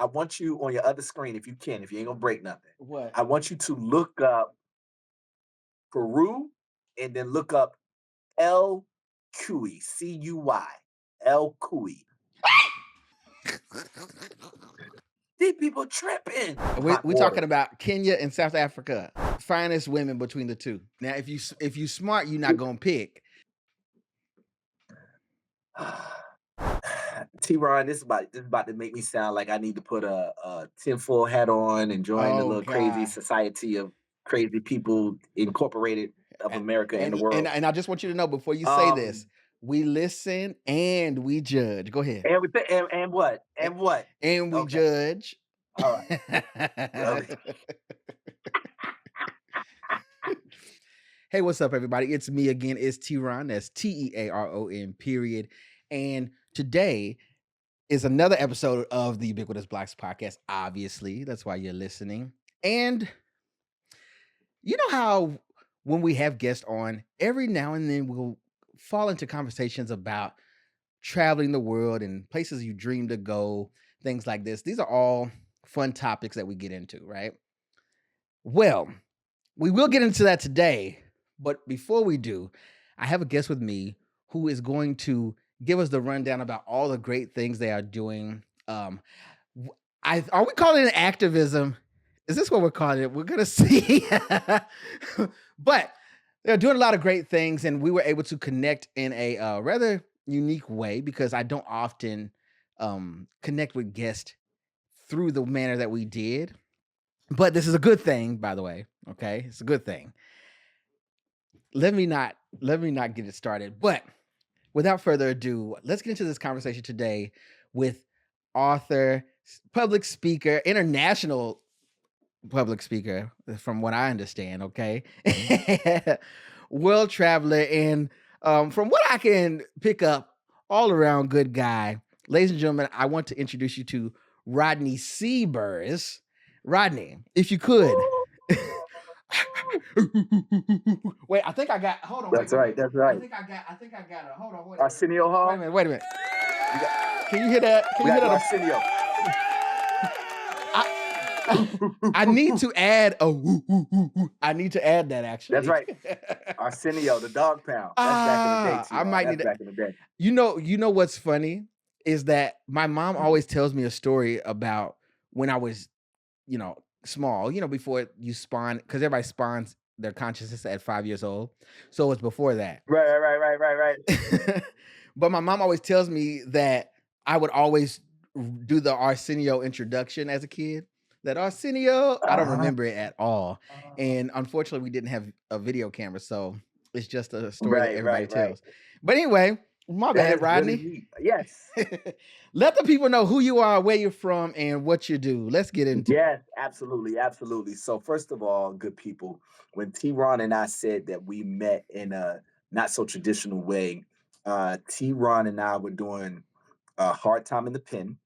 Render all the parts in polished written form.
I want you on your other screen, if you can, if you ain't gonna break nothing. What? I want you to look up Peru and then look up El Cuy, Cuy, El Cuy. These people tripping. Hot We talking water. about Kenya and South Africa, finest women between the two. Now, if you smart, you're not gonna pick. TeaRon, this is about to make me sound like I need to put a tinfoil hat on and join the Oh little crazy God! society of crazy people incorporated of America and the world. And I just want you to know before you say this, Um, we listen and we judge. Go ahead. and what? A- And what? And we Okay. judge. All right. Okay. Hey, what's up, everybody? It's me again. It's TeaRon. That's TeaRon, period. And today is another episode of the Ubiquitous Blacks podcast. Obviously, that's why you're listening. And you know how when we have guests on, every now and then we'll fall into conversations about traveling the world and places you dream to go, things like this. These are all fun topics that we get into, right? Well, we will get into that today, but before we do, I have a guest with me who is going to give us the rundown about all the great things they are doing. Are we calling it activism? Is this what we're calling it? We're gonna see. But they're doing a lot of great things, and we were able to connect in a rather unique way because I don't often connect with guests through the manner that we did. But this is a good thing, by the way. Okay, it's a good thing. Let me not get it started. But without further ado, let's get into this conversation today with author, public speaker, international public speaker, from what I understand. Okay, world traveler, and from what I can pick up, all around good guy. Ladies and gentlemen, I want to introduce you to Rodney C. Burris. Rodney, if you could. Wait, I think I got. Hold on, wait, That's wait, right. wait. That's I right. think I got. I think I got it. Hold on, wait, Arsenio wait a Hall. minute, wait a minute. We got Can you hear that? Can we you got hear the that? Arsenio. I need to add a woo, woo, woo, woo. I need to add that That's actually. right. Arsenio, the dog pound. That's back in the day, I T-Ron. might That's need to. back in the day. You know what's funny is that my mom always tells me a story about when I was, small. Before you spawn, because everybody spawns their consciousness at 5 years old, so it's before that. Right. But my mom always tells me that I would always do the Arsenio introduction as a kid. That Arsenio, I don't Uh-huh. remember it at all. And unfortunately, we didn't have a video camera, so it's just a story that everybody Right. tells. But anyway, my That bad, is really Rodney. neat. Yes. Let the people know who you are, where you're from, and what you do. Let's get into it. Yes, absolutely. So first of all, good people, when T-Ron and I said that we met in a not so traditional way, T-Ron and I were doing a hard time in the pen.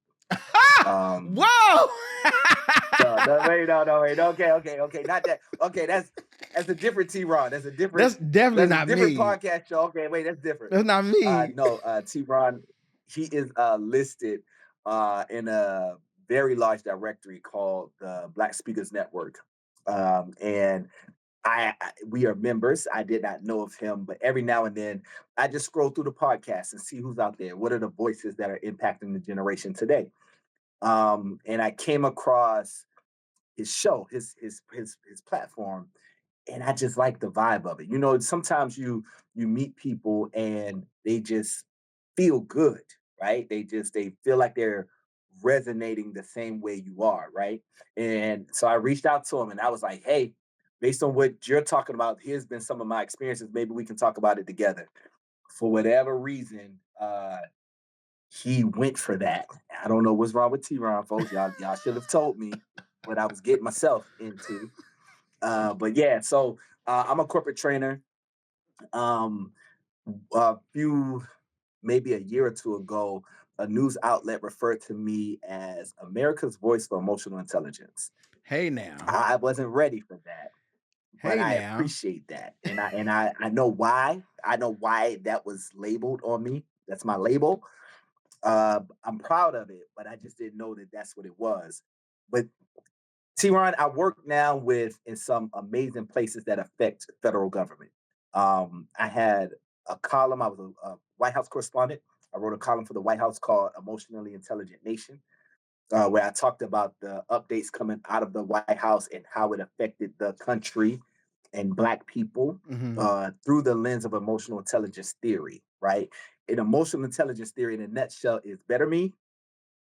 Um, Whoa! wait, no, wait. Okay, not that. Okay, that's a different T-Ron. That's definitely That's a not different me. podcast show. Okay, wait, that's different. That's not me. No, T-Ron, he is listed in a very large directory called the Black Speakers Network. And we are members. I did not know of him, but every now and then I just scroll through the podcast and see who's out there. What are the voices that are impacting the generation today? And I came across his show, his platform, and I just like the vibe of it. Sometimes you meet people and they just feel good, right? They feel like they're resonating the same way you are, right? And so I reached out to him and I was like, hey, based on what you're talking about, here's been some of my experiences. Maybe we can talk about it together. For whatever reason, he went for that. I don't know what's wrong with T-Ron, folks. Y'all should have told me what I was getting myself into. But yeah, so I'm a corporate trainer. Maybe a year or two ago, a news outlet referred to me as America's voice for emotional intelligence. Hey now. I wasn't ready for that, but Hey I now. appreciate that, and I know why. I know why that was labeled on me. That's my label. I'm proud of it, but I just didn't know that that's what it was. But TeaRon, I work now with in some amazing places that affect federal government. I had a column. I was a White House correspondent. I wrote a column for the White House called "Emotionally Intelligent Nation," where I talked about the updates coming out of the White House and how it affected the country and Black people Mhm. through the lens of emotional intelligence theory. Right, and emotional intelligence theory, in a nutshell, is better me,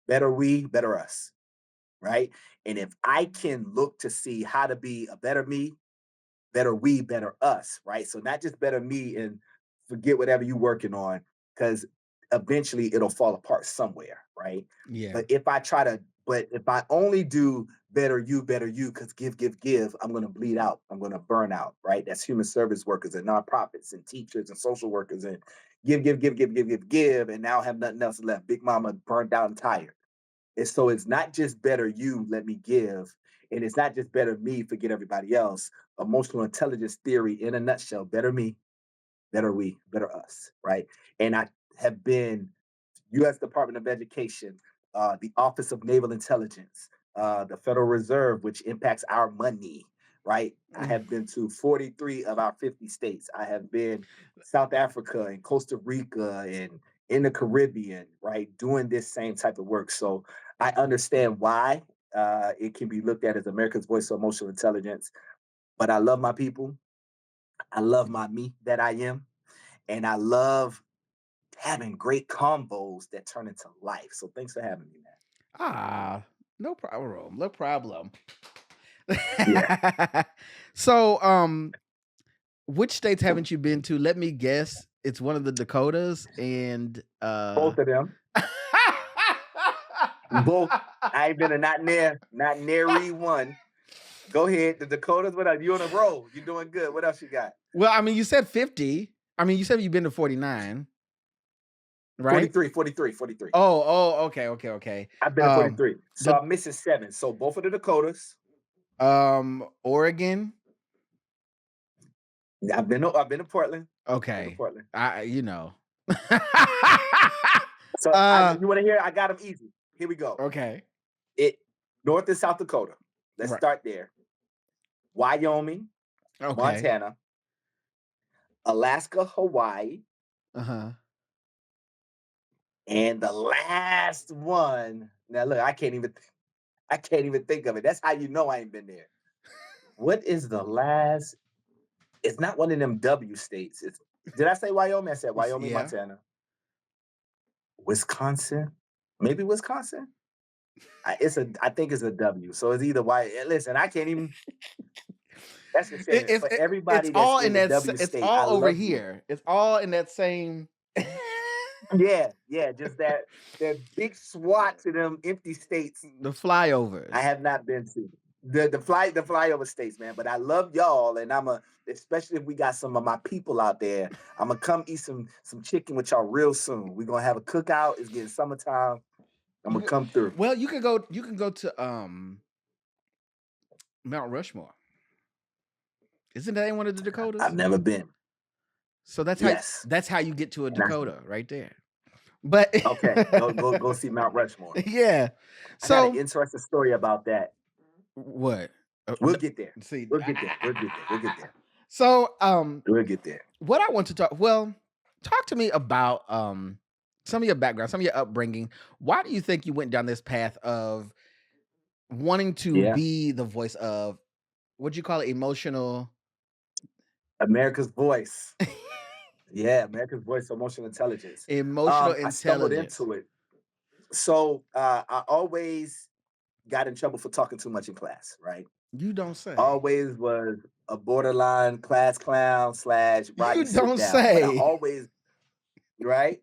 better we, better us. Right, and if I can look to see how to be a better me, better we, better us, right? So not just better me and forget whatever you're working on, because eventually it'll fall apart somewhere, right? Yeah. But if I only do better you, because give, I'm gonna bleed out. I'm gonna burn out, right? That's human service workers and nonprofits and teachers and social workers and give, and now have nothing else left. Big mama burned out and tired. And so it's not just better you, let me give. And it's not just better me, forget everybody else. Emotional intelligence theory, in a nutshell, better me, better we, better us, right? And I have been U.S. Department of Education, the Office of Naval Intelligence, the Federal Reserve, which impacts our money, right? I Mm. have been to 43 of our 50 states. I have been South Africa and Costa Rica and in the Caribbean, right? Doing this same type of work. So I understand why it can be looked at as America's voice of emotional intelligence. But I love my people. I love my me that I am. And I love having great combos that turn into life. So thanks for having me, man. Ah, no problem. No problem. Yeah, So, which states haven't you been to? Let me guess. It's one of the Dakotas and both of them. Both. I ain't been a not nary one. Go ahead. The Dakotas, what else? You on a roll. You're doing good. What else you got? Well, I mean, you said 50. I mean, you said you've been to 49, right? 43, 43, 43. Okay. I've been to Um, 43. So the I'm missing seven. So both of the Dakotas. Oregon. I've been to Portland. Been to Okay. Portland. I you know. So uh you want to hear? I got them easy. Here we go. okay. It North and South Dakota. Let's Right. start there. Wyoming, Okay. Montana, Alaska, Hawaii, Uh-huh. and the last one. Now look, I can't even think of it. That's how you know I ain't been there. What is the last? It's not one of them W states. Did I say Wyoming? I said Wyoming, Yeah. Montana, Wisconsin, maybe Wisconsin. I think it's a W. So it's either Listen, I can't even. That's the It, saying it's for it, everybody it's that's all in in the that W it's state. I all over love you. here. It's all in that same Yeah. Just that big swats of them empty states the I flyovers. have not been to. The flyover states, man. But I love y'all, and especially if we got some of my people out there. I'm gonna come eat some chicken with y'all real soon. We're gonna have a cookout. It's getting summertime. I'm gonna come through. Well, you can go to Mount Rushmore. Isn't that in one of the I've Dakotas? never been. So Yes, that's how you get to a and Dakota right there. But okay. Go see Mount Rushmore. yeah. I got an So interesting story about that. what? We'll get there. See. We'll get there. We'll get there. We'll get there. So We'll get there. what I want to talk to me about some of your background, some of your upbringing. Why do you think you went down this path of wanting to Yeah. be the voice of what you call it, emotional? America's voice. Yeah, America's voice of emotional intelligence. Emotional I stumbled intelligence. into it. So I always got in trouble for talking too much in class, right? You don't say. Always was a borderline class clown slash Rodney You sit don't down. But I say. always, right?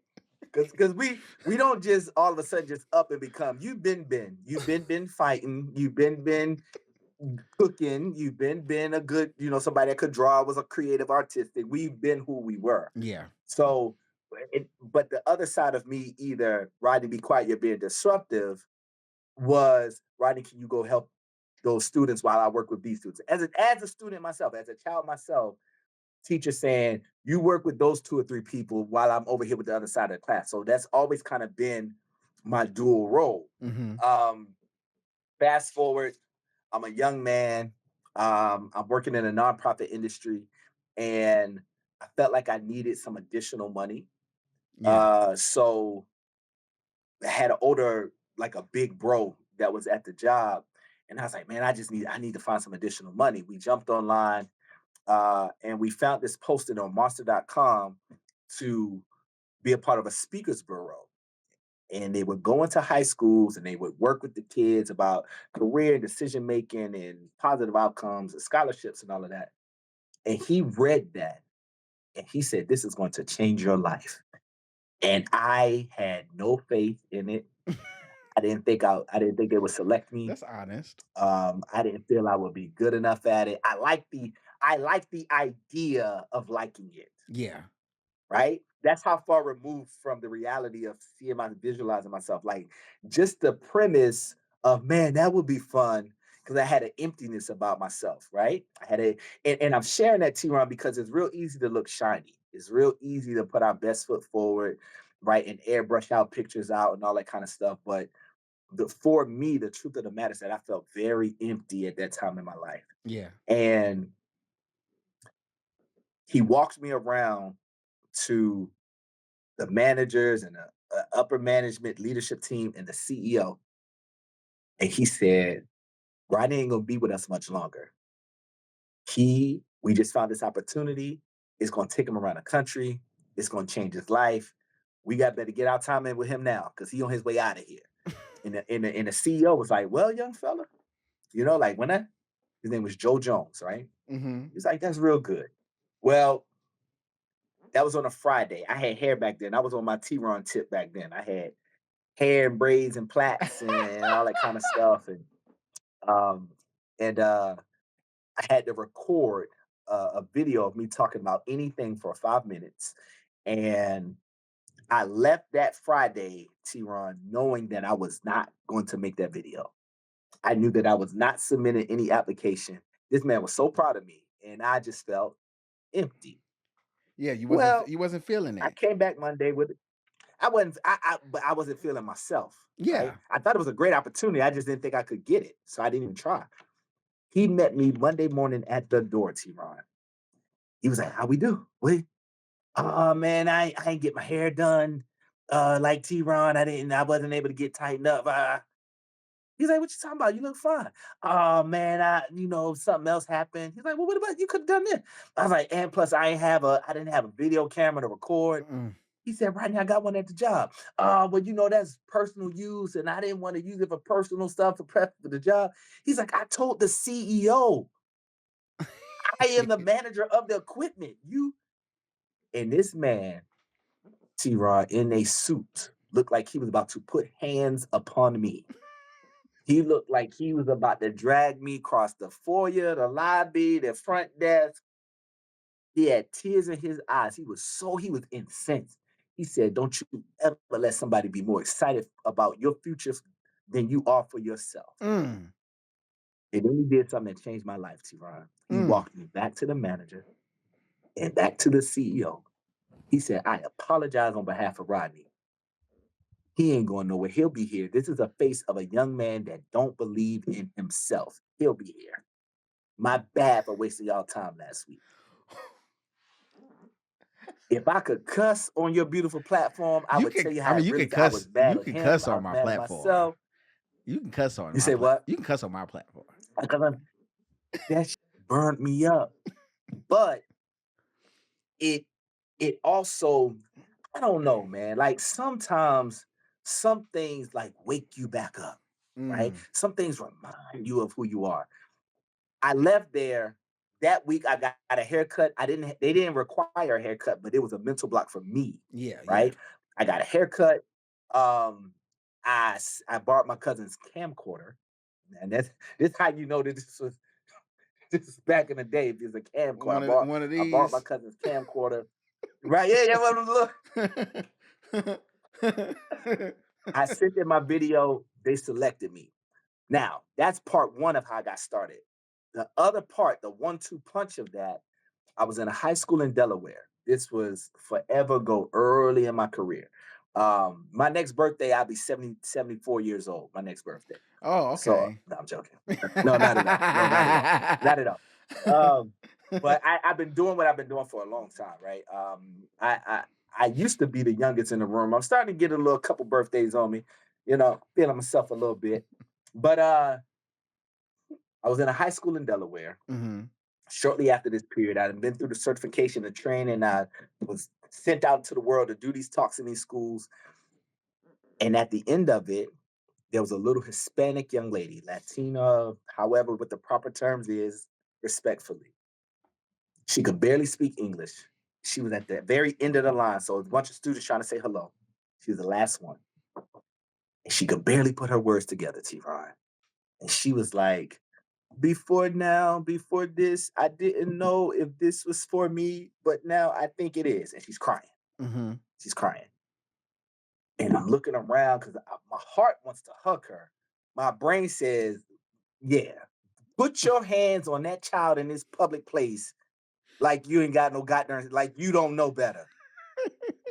Because we don't just all of a sudden just up and become. You've been fighting. You've been cooking. You've been a good, somebody that could draw, was a creative, artistic. We've been who we were. Yeah. So, but the other side of me, either Rodney, be quiet, you're being disruptive, was Rodney, can you go help those students while I work with these students? As a student myself, as a child myself, teacher saying, you work with those 2 or 3 people while I'm over here with the other side of the class. So that's always kind of been my dual role. Mm-hmm. Um, Fast forward, I'm a young man. I'm working in a nonprofit industry, and I felt like I needed some additional money. Yeah. So I had an older, like a big bro that was at the job. And I was like, man, I need to find some additional money. We jumped online and we found this posted on monster.com to be a part of a speakers bureau. And they would go into high schools and they would work with the kids about career decision making and positive outcomes and scholarships and all of that. And he read that and he said, this is going to change your life. And I had no faith in it. I didn't think they would select me. That's honest. I didn't feel I would be good enough at it. I like the idea of liking it, Yeah. right? That's how far removed from the reality of seeing my visualizing myself. Like just the premise of man, that would be fun because I had an emptiness about myself, right? I had and I'm sharing that TeaRon because it's real easy to look shiny. It's real easy to put our best foot forward, right? And airbrush out pictures out and all that kind of stuff. But for me, the truth of the matter is that I felt very empty at that time in my life. Yeah. And he walked me around to the managers and the upper management leadership team and the CEO. And he said, Rodney ain't gonna be with us much longer. We just found this opportunity. It's gonna take him around the country. It's gonna change his life. We got better get our time in with him now because he on his way out of here. And the CEO was like, well, young fella, like his name was Joe Jones, right? Mm-hmm. He's like, that's real good. Well, that was on a Friday. I had hair back then. I was on my TeaRon tip back then. I had hair and braids and plaits and all that kind of stuff. Um and I had to record a video of me talking about anything for 5 minutes. And I left that Friday, TeaRon, knowing that I was not going to make that video. I knew that I was not submitting any application. This man was so proud of me, and I just felt empty. Yeah, Well, you wasn't feeling I that. came back Monday with it. I wasn't, but I wasn't feeling myself, right? Yeah. I thought it was a great opportunity. I just didn't think I could get it, so I didn't even try. He met me Monday morning at the door, TeaRon. He was like, "How we do? What? Oh man, I ain't get my hair done. Like TeaRon, I wasn't able to get tightened up. He's like, what you talking about? You look fine. Oh man, something else happened. He's like, well, what about you could have done this? I was like, and plus I didn't have a video camera to record. Mm. He said, right now I got one at the job. But that's personal use, and I didn't want to use it for personal stuff for prep for the job. He's like, I told the CEO, I am the manager of the equipment. You and this man, T-Rod, in a suit, looked like he was about to put hands upon me. He looked like he was about to drag me across the foyer, the lobby, the front desk. He had tears in his eyes. He was incensed. He said, don't you ever let somebody be more excited about your future than you are for yourself. Mm. And then he did something that changed my life, T-Ron. He Mm. walked me back to the manager and back to the CEO. He said, I apologize on behalf of Rodney. He ain't going nowhere. He'll be here. This is a face of a young man that don't believe in himself. He'll be here. My bad for wasting y'all time last week. If I could cuss on your beautiful platform, I You would can tell you I how I mean really felt. I was mad you at can him. cuss I on was my mad at platform. myself. You can cuss on You my say what? you can cuss on my platform. Because that shit burned me up. But it it also, I don't know, man. Like sometimes some things like wake you back up, right? Mm. Some things remind you of who you are. I left there that week. I got a haircut. They didn't require a haircut, but it was a mental block for me, Yeah, yeah. right? I got a haircut. Um, I borrowed my cousin's camcorder, and this how you know that this was back in the day. If it's a camcorder, One of I borrowed my these. cousin's camcorder. Right? Yeah, yeah. Look, I sent in my video. They selected me. Now that's part one of how I got started. The other part, the one-two punch of that I was in a high school in Delaware. This was forever ago, early in my career. My next birthday, I'll be 74 years old. My next birthday. Oh, So okay. no, I'm joking. No, not at all. No, not at all. Not at all. Um, but I've been doing what I've been doing for a long time, right? I used to be the youngest in the room. I'm starting to get a little couple birthdays on me, feeling myself a little bit. But I was in a high school in Delaware. Mhm. Shortly after this period, I had been through the certification and training. I was sent out to the world to do these talks in these schools. And at the end of it, there was a little Hispanic young lady, Latina, however, what the proper terms is, respectfully. She could barely speak English. She was at the very end of the line. So a bunch of students trying to say hello. She was the last one. And she could barely put her words together, TeaRon. And she was like, before now, before this, I didn't know if this was for me, but now I think it is. And she's crying. Mhm. She's crying. And I'm looking around because my heart wants to hug her. My brain says, yeah, put your hands on that child in this public place like you ain't got no goddamn, like you don't know better.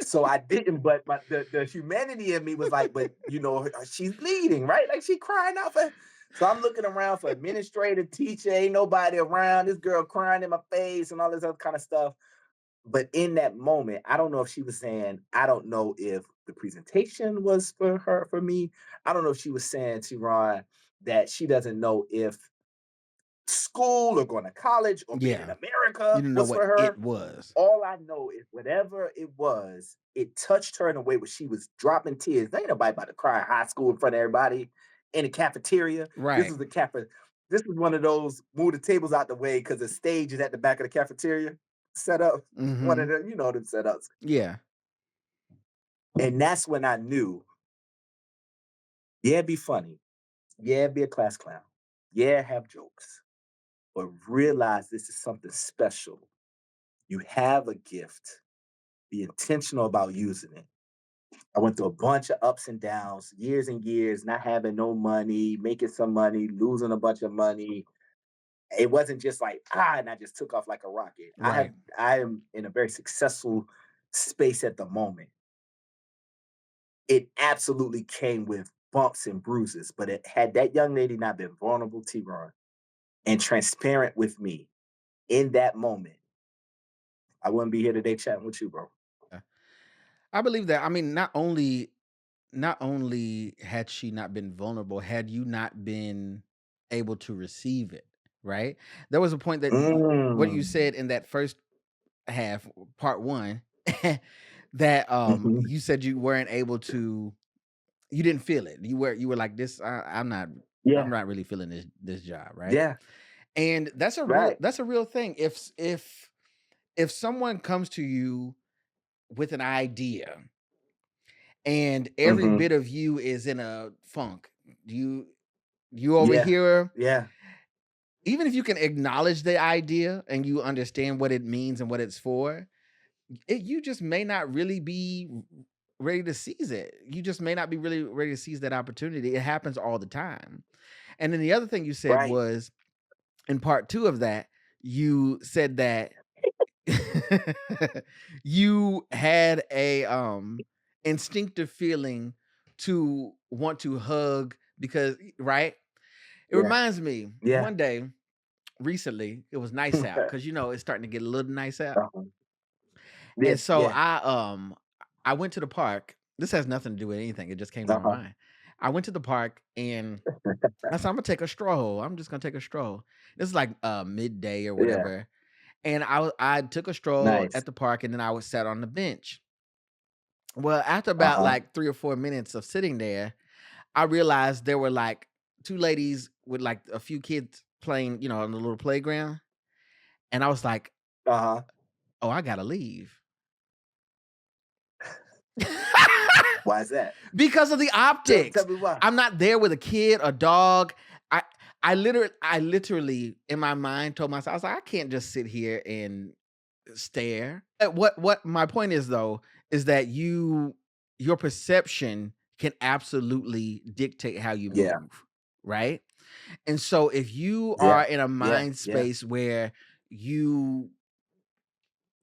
So I didn't, but the humanity in me was like, but she's bleeding, right? Like she crying out for. So I'm looking around for administrator, teacher, ain't nobody around. This girl crying in my face and all this other kind of stuff. But in that moment, I don't know if she was saying, I don't know if the presentation was for her, for me. I don't know if she was saying to Ron that she doesn't know if school or going to college or being in Yeah. You America didn't know was what for it her. was. All I know is whatever it was, it touched her in a way where she was dropping tears. There ain't nobody about to cry in high school in front of everybody in the cafeteria. This Right. was the cafe. This was one of those move the tables out the way because the stage is at the back of the cafeteria set up. One of Mhm. the, them setups. Yeah. And that's when I knew, yeah, be funny. Yeah, be a class clown. Yeah, have jokes. But realize this is something special. You have a gift. Be intentional about using it. I went through a bunch of ups and downs, years and years, not having no money, making some money, losing a bunch of money. It wasn't just like, and I just took off like a rocket. Right. I am in a very successful space at the moment. It absolutely came with bumps and bruises, but it had that young lady not been vulnerable, TeaRon, and transparent with me in that moment, I wouldn't be here today chatting with you, bro. Yeah. I believe that. I mean, not only had she not been vulnerable, had you not been able to receive it, right? There was a point that what you Mm. said in that first half, part one, that Mhm. you said you weren't able to, you didn't feel it. You were like this. I'm Yeah, not really feeling this job, right? yeah, And right. that's a real thing. If someone comes to you with an idea and every Mhm. bit of you is in a funk, you over Yeah, here, yeah, even if you can acknowledge the idea and you understand what it means and what it's for, you just may not really be ready to seize it. You just may not be really ready to seize that opportunity. It happens all the time. And then the other thing you said right. was in part two of that, you said that you had a instinctive feeling to want to hug because right. It Yeah, reminds me yeah. one day recently, it was nice out because it's starting to get a little nice out. Uh-huh. Yeah, And so yeah. I went to the park. This has nothing to do with anything. It just came to my Uh-huh. mind. I went to the park and I said, I'm gonna take a stroll. I'm just gonna take a stroll. This is like midday or Yeah, whatever. And I took a stroll nice. at the park and then I was sat on the bench. Well, after about Uh-huh. like 3 or 4 minutes of sitting there, I realized there were like two ladies with like a few kids playing, on the little playground. And I was like, Uh-huh. oh, I gotta leave. Why is that? Because of the Tell optics. me why. I'm not there with a kid, a dog. I I literally in my mind told myself, I was like, I can't just sit here and stare. What my point is though, is that your perception can absolutely dictate how you Yeah, move, right? And so if you yeah, are in a yeah, mind yeah. space where you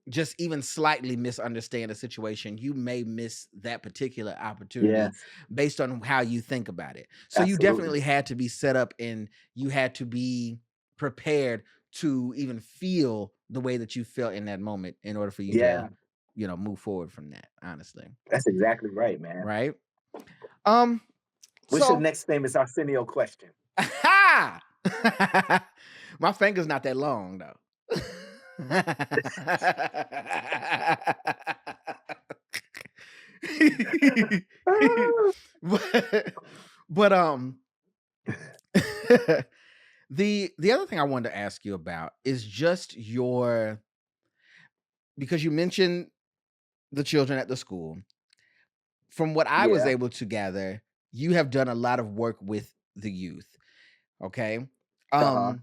just even slightly misunderstand a situation, you may miss that particular opportunity Yes, based on how you think about it. So you absolutely. definitely had to be set up and you had to be prepared to even feel the way that you felt in that moment in order for you to, Yeah, move forward from that, honestly. that's exactly right, man. Right? Um, What's your so next famous Arsenio question? my finger's not that long though. Ah, but, but the other thing I wanted to ask you about is just your, because you mentioned the children at the school. From what I was yeah, able to gather, you have done a lot of work with the youth. Okay. uh-huh.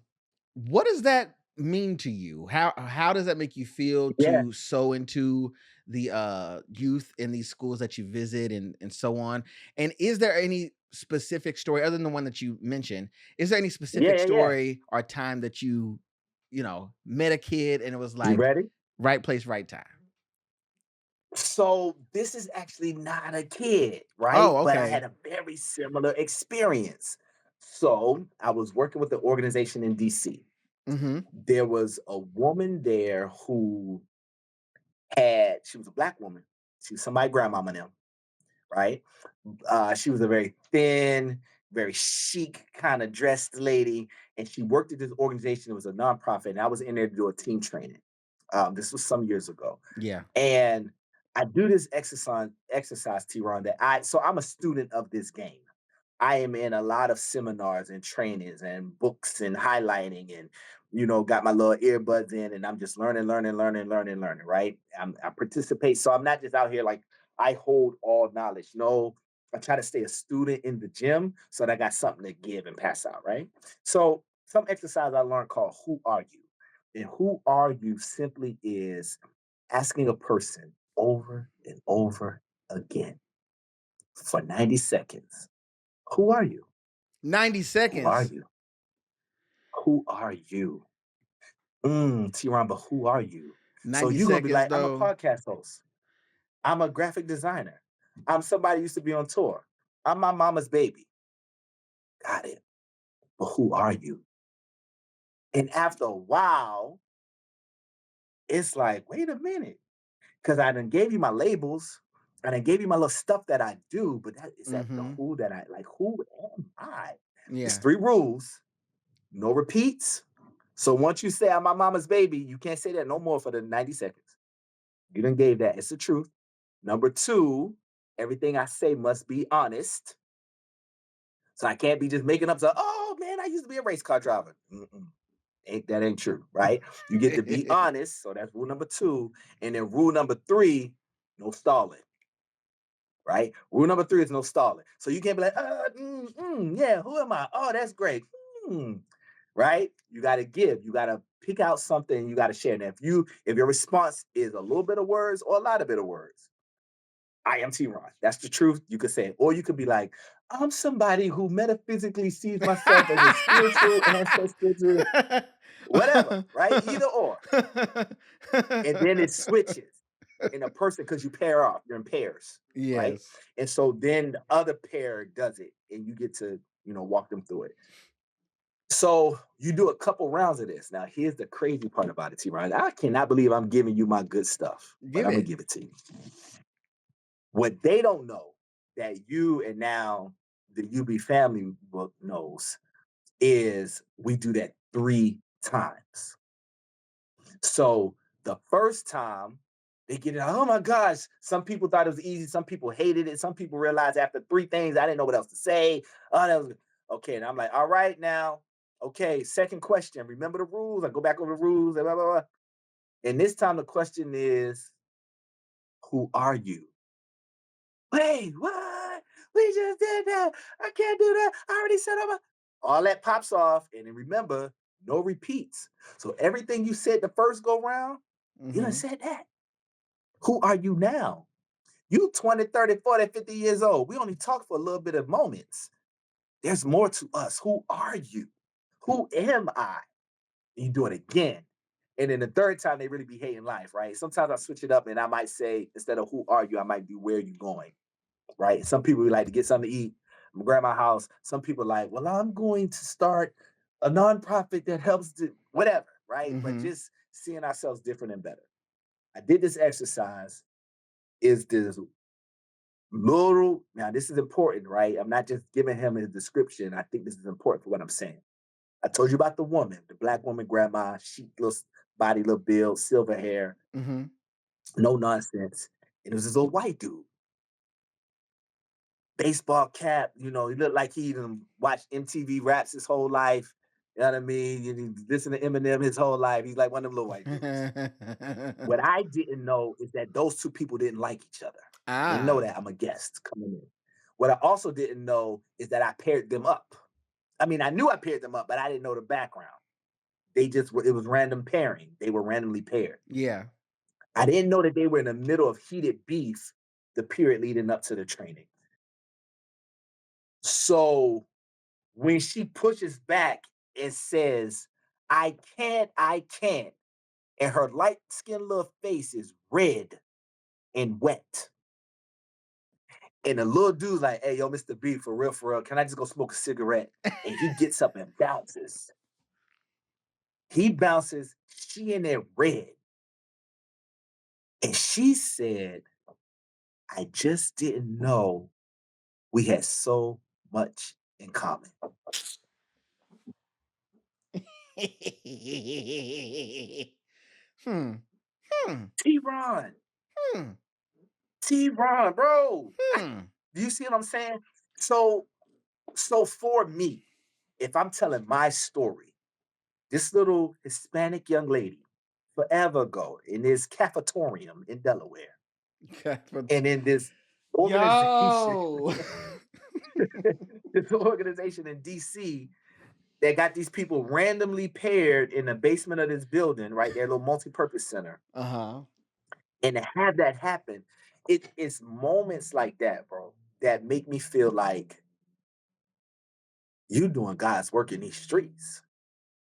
What does that mean to you? How does that make you feel Yeah, to sow into the youth in these schools that you visit and so on? And is there any specific story other than the one that you mentioned? Is there any yeah, specific yeah, yeah. story or time that met a kid and it was You like ready? right place, right time? So this is actually not a kid, right? Oh, But I had okay. a very similar experience. So I was working with the organization in DC. Mm-hmm. There was a woman there who she was a black woman. She was somebody's grandmama now, right? She was a very thin, very chic kind of dressed lady, and she worked at this organization. It was a nonprofit, and I was in there to do a team training. This was some years ago, Yeah. and I do this exercise, TeaRon, that I'm a student of this game. I am in a lot of seminars and trainings and books and highlighting and got my little earbuds in and I'm just learning, right? I participate. So I'm not just out here like I hold all knowledge. No, I try to stay a student in the gym so that I got something to give and pass out, right? So some exercise I learned called Who Are You? And who are you simply is asking a person over and over again for 90 seconds. Who are you? 90 Who are seconds. you? Who are you? TeaRon, but who are you? So 90 you're gonna be seconds like, I'm a though. podcast host. I'm a graphic designer. I'm somebody who used to be on tour. I'm my mama's baby. Got it. But who are you? And after a while, it's like, wait a minute. Because I done gave you my labels. I done gave you my little stuff that I do, but that is that the Mhm. who that I like, who am I? It's Yeah. three rules, no repeats. So once you say I'm my mama's baby, you can't say that no more for the 90 seconds. You done gave that. It's the truth. Number two, everything I say must be honest. So I can't be just making up, so, oh man, I used to be a race car driver. That ain't true, right? You get to be honest. So that's rule number two. And then rule number three, no stalling, right? Rule number three is no stalling. So you can't be like, yeah, who am I? Oh, that's great. Hmm, right? You got to give. You got to pick out something. You got to share. Now, if your response is a little bit of words or a lot of bit of words, I am TeaRon. That's the truth. You could say it, or you could be like, I'm somebody who metaphysically sees myself as a spiritual ancestor to whatever, right? Either or, and then it switches in a person because you pair off. You're in pairs, right? Yes. And so then the other pair does it, and you get to walk them through it. So you do a couple rounds of this. Now, here's the crazy part about it, TeaRon. I cannot believe I'm giving you my good stuff, but Give I'm gonna it. give it to you. What they don't know that you and now the UB family book knows is we do that 3 times. So the first time they get it, oh my gosh, some people thought it was easy, some people hated it, some people realized after 3 things, I didn't know what else to say. Oh, that was okay. And I'm like, all right, now, okay, second question. Remember the rules? I go back over the rules, blah, blah, blah. And this time the question is, who are you? Wait, what? We just did that. I can't do that. I already said I'm a. All that pops off. And then remember, no repeats. So everything you said the first go round, you done Mhm. said that. Who are you now? You 20, 30, 40, 50 years old. We only talk for a little bit of moments. There's more to us. Who are you? Who am I? And you do it again And then the third time they really be hating life, right? Sometimes I switch it up and I might say, instead of who are you, I might do where are you going, right? Some people like to get something to eat. I'm gonna grab my house. Some people like, well, I'm going to start a nonprofit that helps whatever, right? But Mm-hmm. just seeing ourselves different and better. I did this exercise. Is this little, now this is important, right? I'm not just giving him a description. I think this is important for what I'm saying. I told you about the woman, the black woman grandma, she little body, little build, silver hair, Mm-hmm. no nonsense. And it was this old white dude, baseball cap, he looked like he even watched MTV raps his whole life. You know what I mean? And he listened to Eminem his whole life. He's like one of them little white dudes. What I didn't know is that those two people didn't like each other. I didn't know Ah, that. I'm a guest coming in. What I also didn't know is that I paired them up. I mean, I knew I paired them up, but I didn't know the background. They just were, it was random pairing. They were randomly paired. yeah. I didn't know that they were in the middle of heated beef the period leading up to the training. So when she pushes back and says, I can't, and her light skinned little face is red and wet. And the little dude's like, hey, yo, Mr. B, for real, can I just go smoke a cigarette? And he gets up and bounces. He bounces, she in there red. And she said, I just didn't know we had so much in common. Hmm. Hmm. TeaRon, Hmm. TeaRon, bro. Hmm. Do you see what I'm saying? So, so for me, if I'm telling my story, this little Hispanic young lady forever ago in this cafetorium in Delaware, God, and in this organization, yo. this organization in DC that got these people randomly paired in the basement of this building, right? Their little multi-purpose center. Uh-huh. And to have that happen, it's moments like that, bro, that make me feel like you doing God's work in these streets,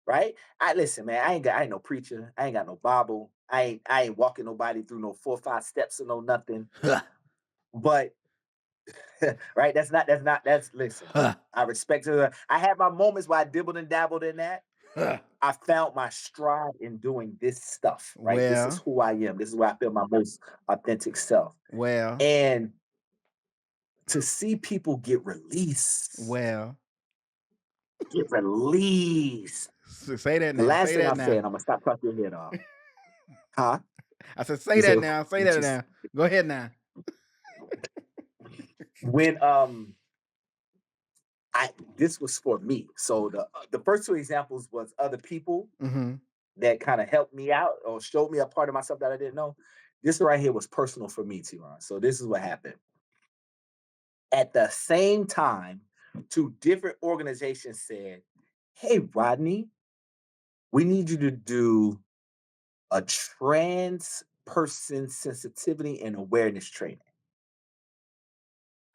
right? I listen, man. I ain't no preacher. I ain't got no Bible. I ain't walking nobody through no 4 or 5 steps or no nothing. Huh. But right, that's listen. Huh. I respect her. I had my moments where I dibbled and dabbled in that. Huh. I found my stride in doing this stuff, right? This is Well, who I am. This is where I feel my most authentic self. well, And to see people well. get released. Say that The now. last Say thing that I'll say, now. and I'm gonna stop cutting your head off. Huh? I said, say You say that now. Say what that you now. Go ahead now. when I this was for me. So the first two examples was other people Mm-hmm. that kind of helped me out or showed me a part of myself that I didn't know. This right here was personal for me, TeaRon. So this is what happened. At the same time, two different organizations said, "Hey, Rodney, we need you to do a trans person sensitivity and awareness training."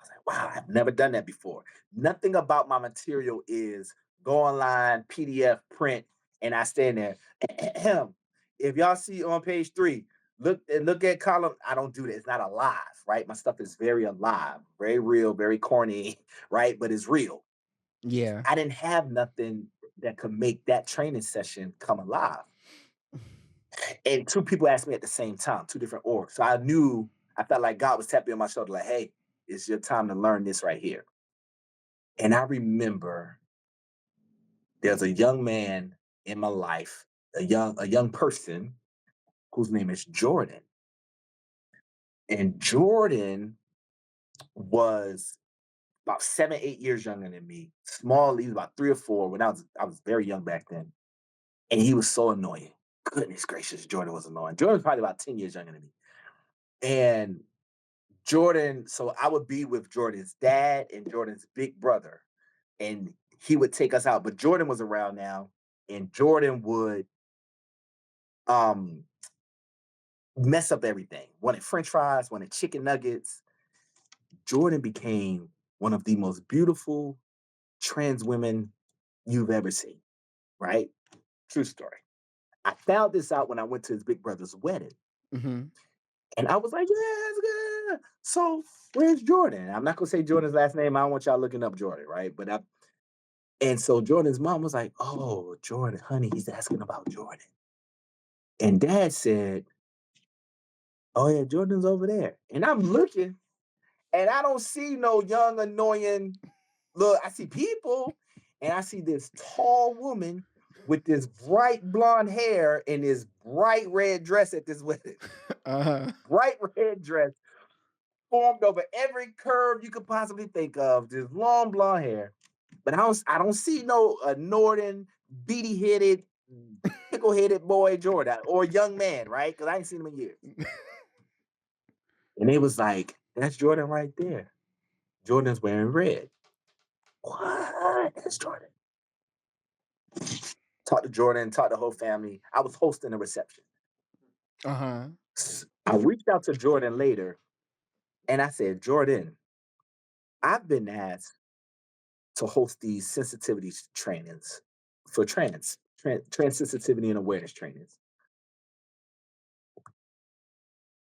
Like, wow, I've never done that before. Nothing about my material is go online, PDF, print, and I stand there. If y'all see on page 3, look at column. I don't do that. It's not alive, right? My stuff is very alive, very real, very corny, right? But it's real. Yeah. I didn't have nothing that could make that training session come alive. And two people asked me at the same time, two different orgs. So I felt like God was tapping on my shoulder, like, hey, it's your time to learn this right here. And I remember there's a young man in my life, a young person whose name is Jordan. And Jordan was about 7, 8 years younger than me. Small, he was about 3 or 4 when I was very young back then. And he was so annoying. Goodness gracious, Jordan was annoying. Jordan was probably about 10 years younger than me. And Jordan, so I would be with Jordan's dad and Jordan's big brother, and he would take us out. But Jordan was around now, and Jordan would um mess up everything. Wanted French fries, wanted chicken nuggets. Jordan became one of the most beautiful trans women you've ever seen, right? True story. I found this out when I went to his big brother's wedding. Mhm. And I was like, yeah, it's good. So where's Jordan? I'm not gonna say Jordan's last name. I don't want y'all looking up Jordan, right? And so Jordan's mom was like, oh, Jordan, honey, he's asking about Jordan. And dad said, oh yeah, Jordan's over there. And I'm looking and I don't see no young, annoying look. I see people and I see this tall woman with this bright blonde hair and this bright red dress at this wedding. Uh-huh. Bright red dress formed over every curve you could possibly think of, this long blonde hair. But I don't see no Northern beady headed, pickle headed boy Jordan or young man, right? Because I ain't seen him in years. And it was like, that's Jordan right there. Jordan's wearing red. What? That's Jordan. Talked to Jordan, talked to the whole family. I was hosting a reception. Uh-huh. I reached out to Jordan later and I said, Jordan, I've been asked to host these sensitivity trainings for trans sensitivity and awareness trainings.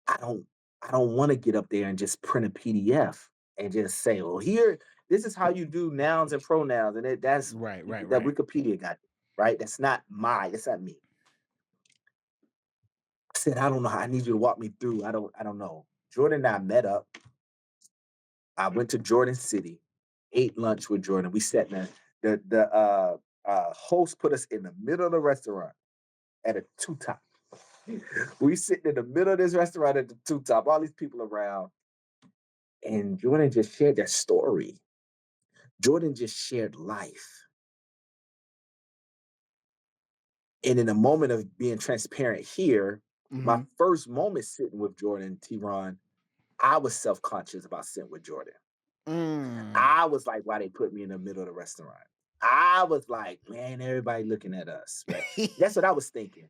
I don't I don't want to get up there and just print a PDF and just say, well, here, this is how you do nouns and pronouns. And that's Right, right, that right. Wikipedia got it, right? That's not me. I said, I don't know. I need you to walk me through. I don't know. Jordan and I met up. I went to Jordan City, ate lunch with Jordan. We sat in the host put us in the middle of the restaurant at a two top. We sitting in the middle of this restaurant at the two top, all these people around, and Jordan just shared their story. Jordan just shared life. And in a moment of being transparent here, my Mhm. first moment sitting with Jordan, TeaRon, I was self-conscious about sitting with Jordan. Mm. I was like, why they put me in the middle of the restaurant? I was like, man, everybody looking at us, right? That's what I was thinking.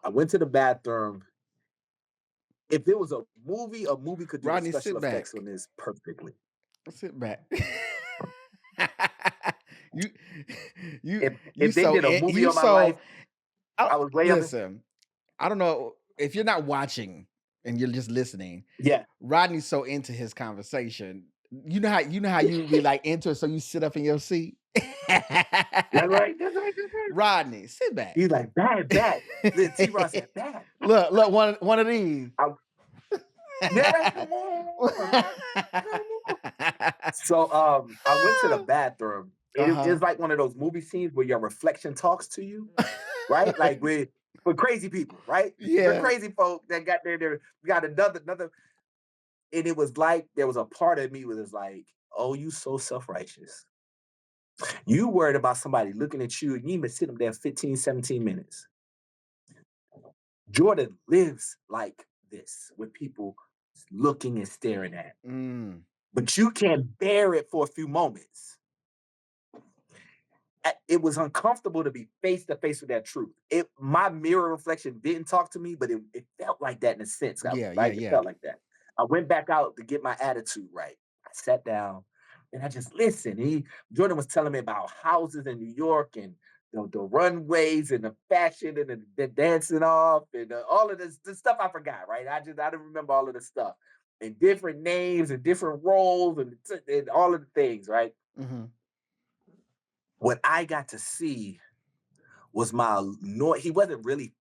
I went to the bathroom. If it was a movie could do the Rodney, special sit effects back. on this perfectly. Sit back. You you If you if they so did a movie you on my life, so I I was way up. listen, I don't know if you're not watching and you're just listening, Yeah, Rodney's so into his conversation. You know how you be like into it, so you sit up in your seat. that's right. That's right. That's right. Rodney, sit back. He's like, bad, bad. Then T Ross said, bad. Look, one of these. I, yeah, come on, man. Come on. So I went to the bathroom. It's Uh-huh. like one of those movie scenes where your reflection talks to you, right? Like with for crazy people, right? For Yeah. crazy folk that got there, got another, and it was like there was a part of me that was like, oh, you so self-righteous. You worried about somebody looking at you and you even sit them there 15, 17 minutes. Jordan lives like this with people looking and staring at. Mm. But you can't bear it for a few moments. It was uncomfortable to be face to face with that truth. My mirror reflection didn't talk to me, but it felt like that in a sense, Yeah, yeah, right? It yeah. felt like that. I went back out to get my attitude right. I sat down and I just listened. Jordan was telling me about houses in New York and the runways and the fashion and the dancing off and all of this the stuff I forgot, right? I don't remember all of the stuff and different names and different roles and all of the things, right? Mhm. What I got to see was he wasn't really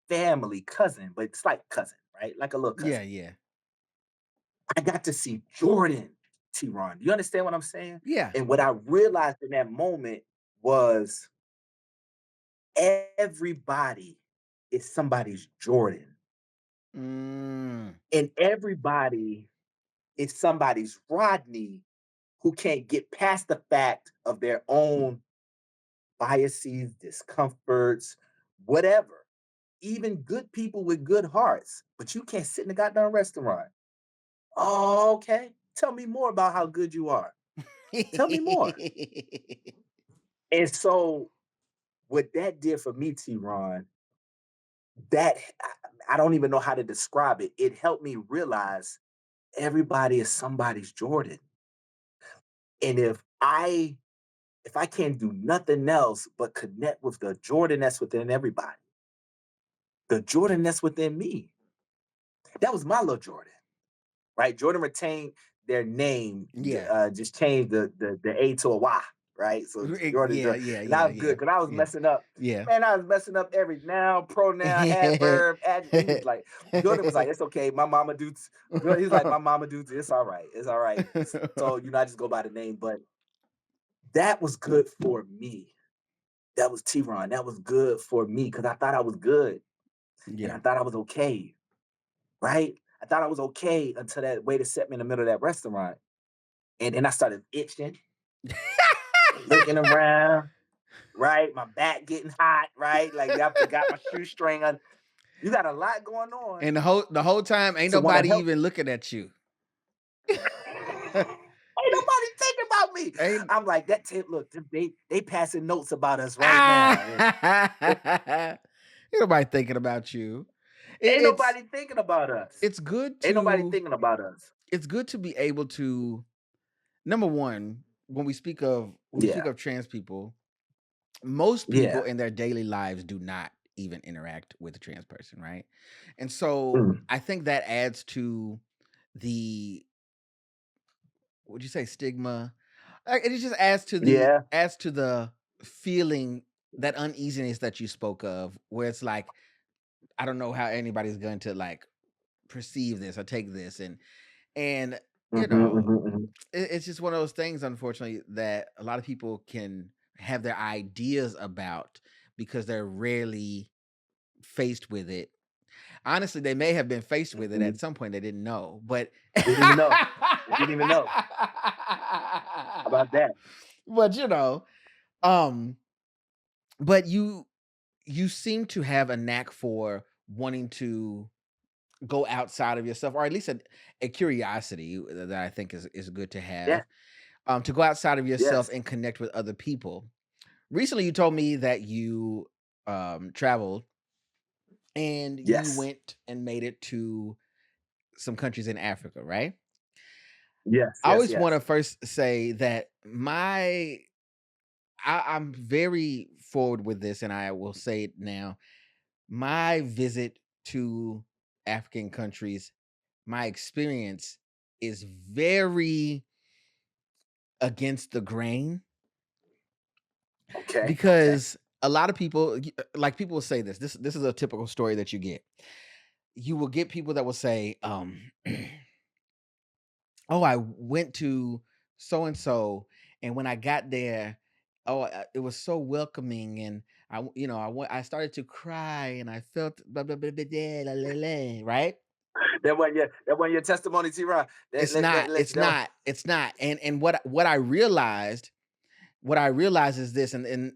family cousin, but it's like cousin, right? Like a little Yeah, cousin. yeah. I got to see Jordan TeaRon. You understand what I'm saying? Yeah. And what I realized in that moment was everybody is somebody's Jordan. Mm. And everybody is somebody's Rodney who can't get past the fact of their own biases, discomforts, whatever. Even good people with good hearts, but you can't sit in a goddamn restaurant. Oh, okay. Tell me more about how good you are. Tell me more. And so, what that did for me, T. Ron, that I don't even know how to describe it. It helped me realize everybody is somebody's Jordan. And if I can't do nothing else but connect with the Jordan that's within everybody, the Jordan that's within me. That was my little Jordan, right? Jordan retained their name, Yeah. just changed the A to a Y, right? So Jordan, Yeah, Jordan, yeah, and I yeah, was good yeah, because I was yeah, messing up. yeah. Man, I was messing up every noun, pronoun, adverb, adjective. He was like, Jordan was like, it's okay. My mama do. He's like, my mama do. It's all right. It's all right. So I just go by the name, but that was good for me. That was TeaRon. That was good for me because I thought I was good and I Yeah. thought I was okay, right? I thought I was okay until that waiter set me in the middle of that restaurant. And then I started itching, looking around, right? My back getting hot, right? Like I forgot my shoestring on. You got a lot going on And the whole time ain't to want to nobody help. even looking at you. Ain't nobody thinking about me. Ain't I'm like, that tip, look, they passing notes about us right now. And ain't nobody thinking about you. It, ain't it's nobody thinking about us. it's good Ain't nobody to thinking about us. it's good to be able to, number one, when we speak of trans people, most people Yeah. in their daily lives do not even interact with a trans person, right? And so Mm. I think that adds to the, would you say, stigma? It just Yeah. adds to the feeling, that uneasiness that you spoke of, where it's like, I don't know how anybody's going to like perceive this or take this, and you Mhm, know, mhm, mhm. it's just one of those things, unfortunately, that a lot of people can have their ideas about, because they're rarely faced with it. Honestly, they may have been faced with it at Mhm. some point, they didn't know, but Didn't even know. They didn't even know about that. but um, but you seem to have a knack for wanting to go outside of yourself, or at least a curiosity that I think is good to Yeah. have, to go outside of yourself Yes. and connect with other people. Recently, you told me that you traveled and you Yes. went and made it to some countries in Africa, right? Yes. I Yes. always want to Yes. first say that I'm very forward with this, and I will say it now. My visit to African countries, my experience is very against the grain, Okay. Okay. because a lot of people, like, people will say this is a typical story that you get. You will get people that will say, "Oh, I went to so and so, and when I got there, oh, it was so welcoming, and I started to cry, and I felt blah blah blah blah, blah, la, la, la," right? That wasn't your testimony, T-Ron. That, It's let, not. that, let, It's that was, not. It's not. And what I realized is this, and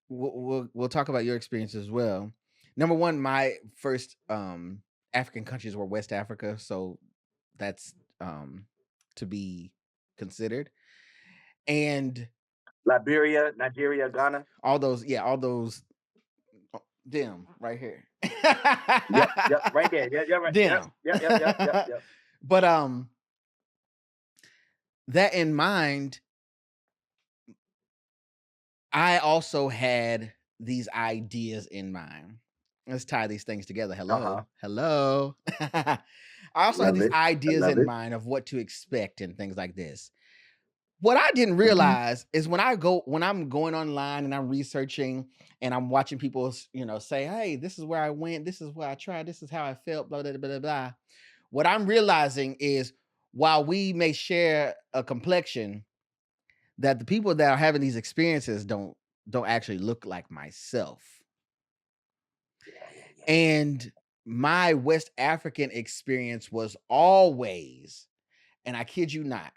we'll talk about your experience as well. Number one, my first African countries were West Africa, so that's to be considered. And Liberia, Nigeria, Ghana. all those them right here. Yep. Yep. Right there. Yeah. Yeah. Right. Yep. Them. Yep. Yep. Yep. Yep. Yep. But that in mind, I also had these ideas in mind. Let's tie these things together. Uh huh. Hello. Hello. I also had Love these it. I ideas love in it. mind of what to expect and things like this. What I didn't Hmm. realize is, when I'm going online and I'm researching and I'm watching people, say, "Hey, this is where I went, this is where I tried, this is how I felt, blah blah blah blah blah." What I'm realizing is, while we may share a complexion, that the people that are having these experiences don't actually look like myself. Yeah. Yeah. Yeah. And my West African experience was always, and I kid you not,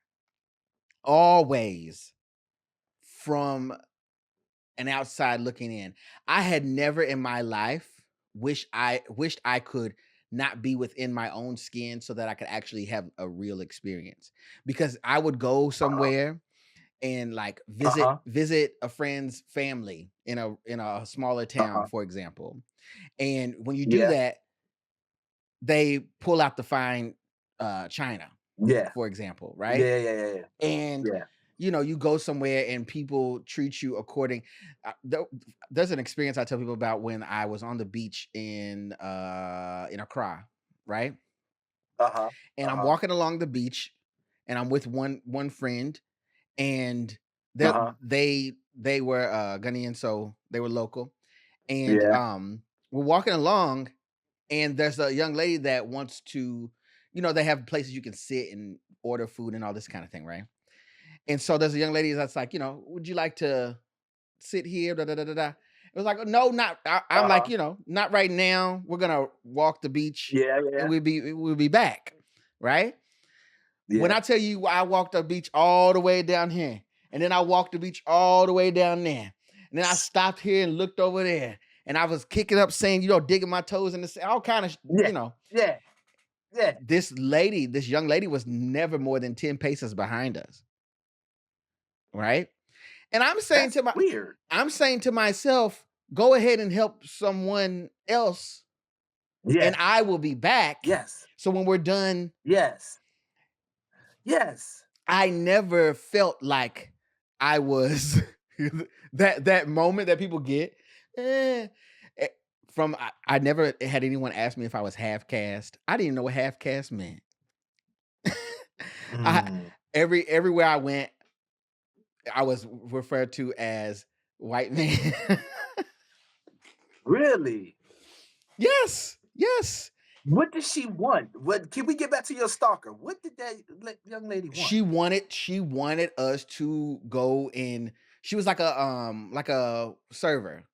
always from an outside looking in. I had never in my life wished I could not be within my own skin so that I could actually have a real experience. Because I would go Uh huh. somewhere and like Uh visit huh. visit a friend's family in a smaller Uh town, huh. for example. And when you do Yeah. that, they pull out the fine china, Yeah. for example, right? Yeah. Yeah. Yeah. Yeah. And Yeah. you go somewhere and people treat you according. There's an experience I tell people about when I was on the beach in Accra, right? Uh-huh. And I'm Uh-huh. walking along the beach, and I'm with one friend, and they Uh-huh. they were Ghanaian, so they were local, and Yeah. we're walking along, and there's a young lady that wants to, they have places you can sit and order food and all this kind of thing, right? And so there's a young lady that's like, would you like to sit here? Da, da, da, da, da. It was like, no, not. I'm like, Uh-huh. not right now. We're gonna walk the beach, Yeah, and yeah. we'll be back, right? When Yeah. I tell you, I walked the beach all the way down here, and then I walked the beach all the way down there, and then I stopped here and looked over there, and I was kicking up, saying, digging my toes in the sand, all kind of, Yeah. Yeah. Yeah. this young lady was never more than 10 paces behind us, right? And That's weird. I'm saying to myself, go ahead and help someone else, and Yes. I will be back. Yes. So when we're done, Yes. Yes. I never felt like I was that moment that people get. eh, eh, I never had anyone ask me if I was half caste. I didn't even know what half caste meant. I Mm. everywhere I went, I was referred to as white man. Really? Yes, yes. What did she want? What can we get back to your stalker? What did that young lady want? She wanted us to go in. She was like a server.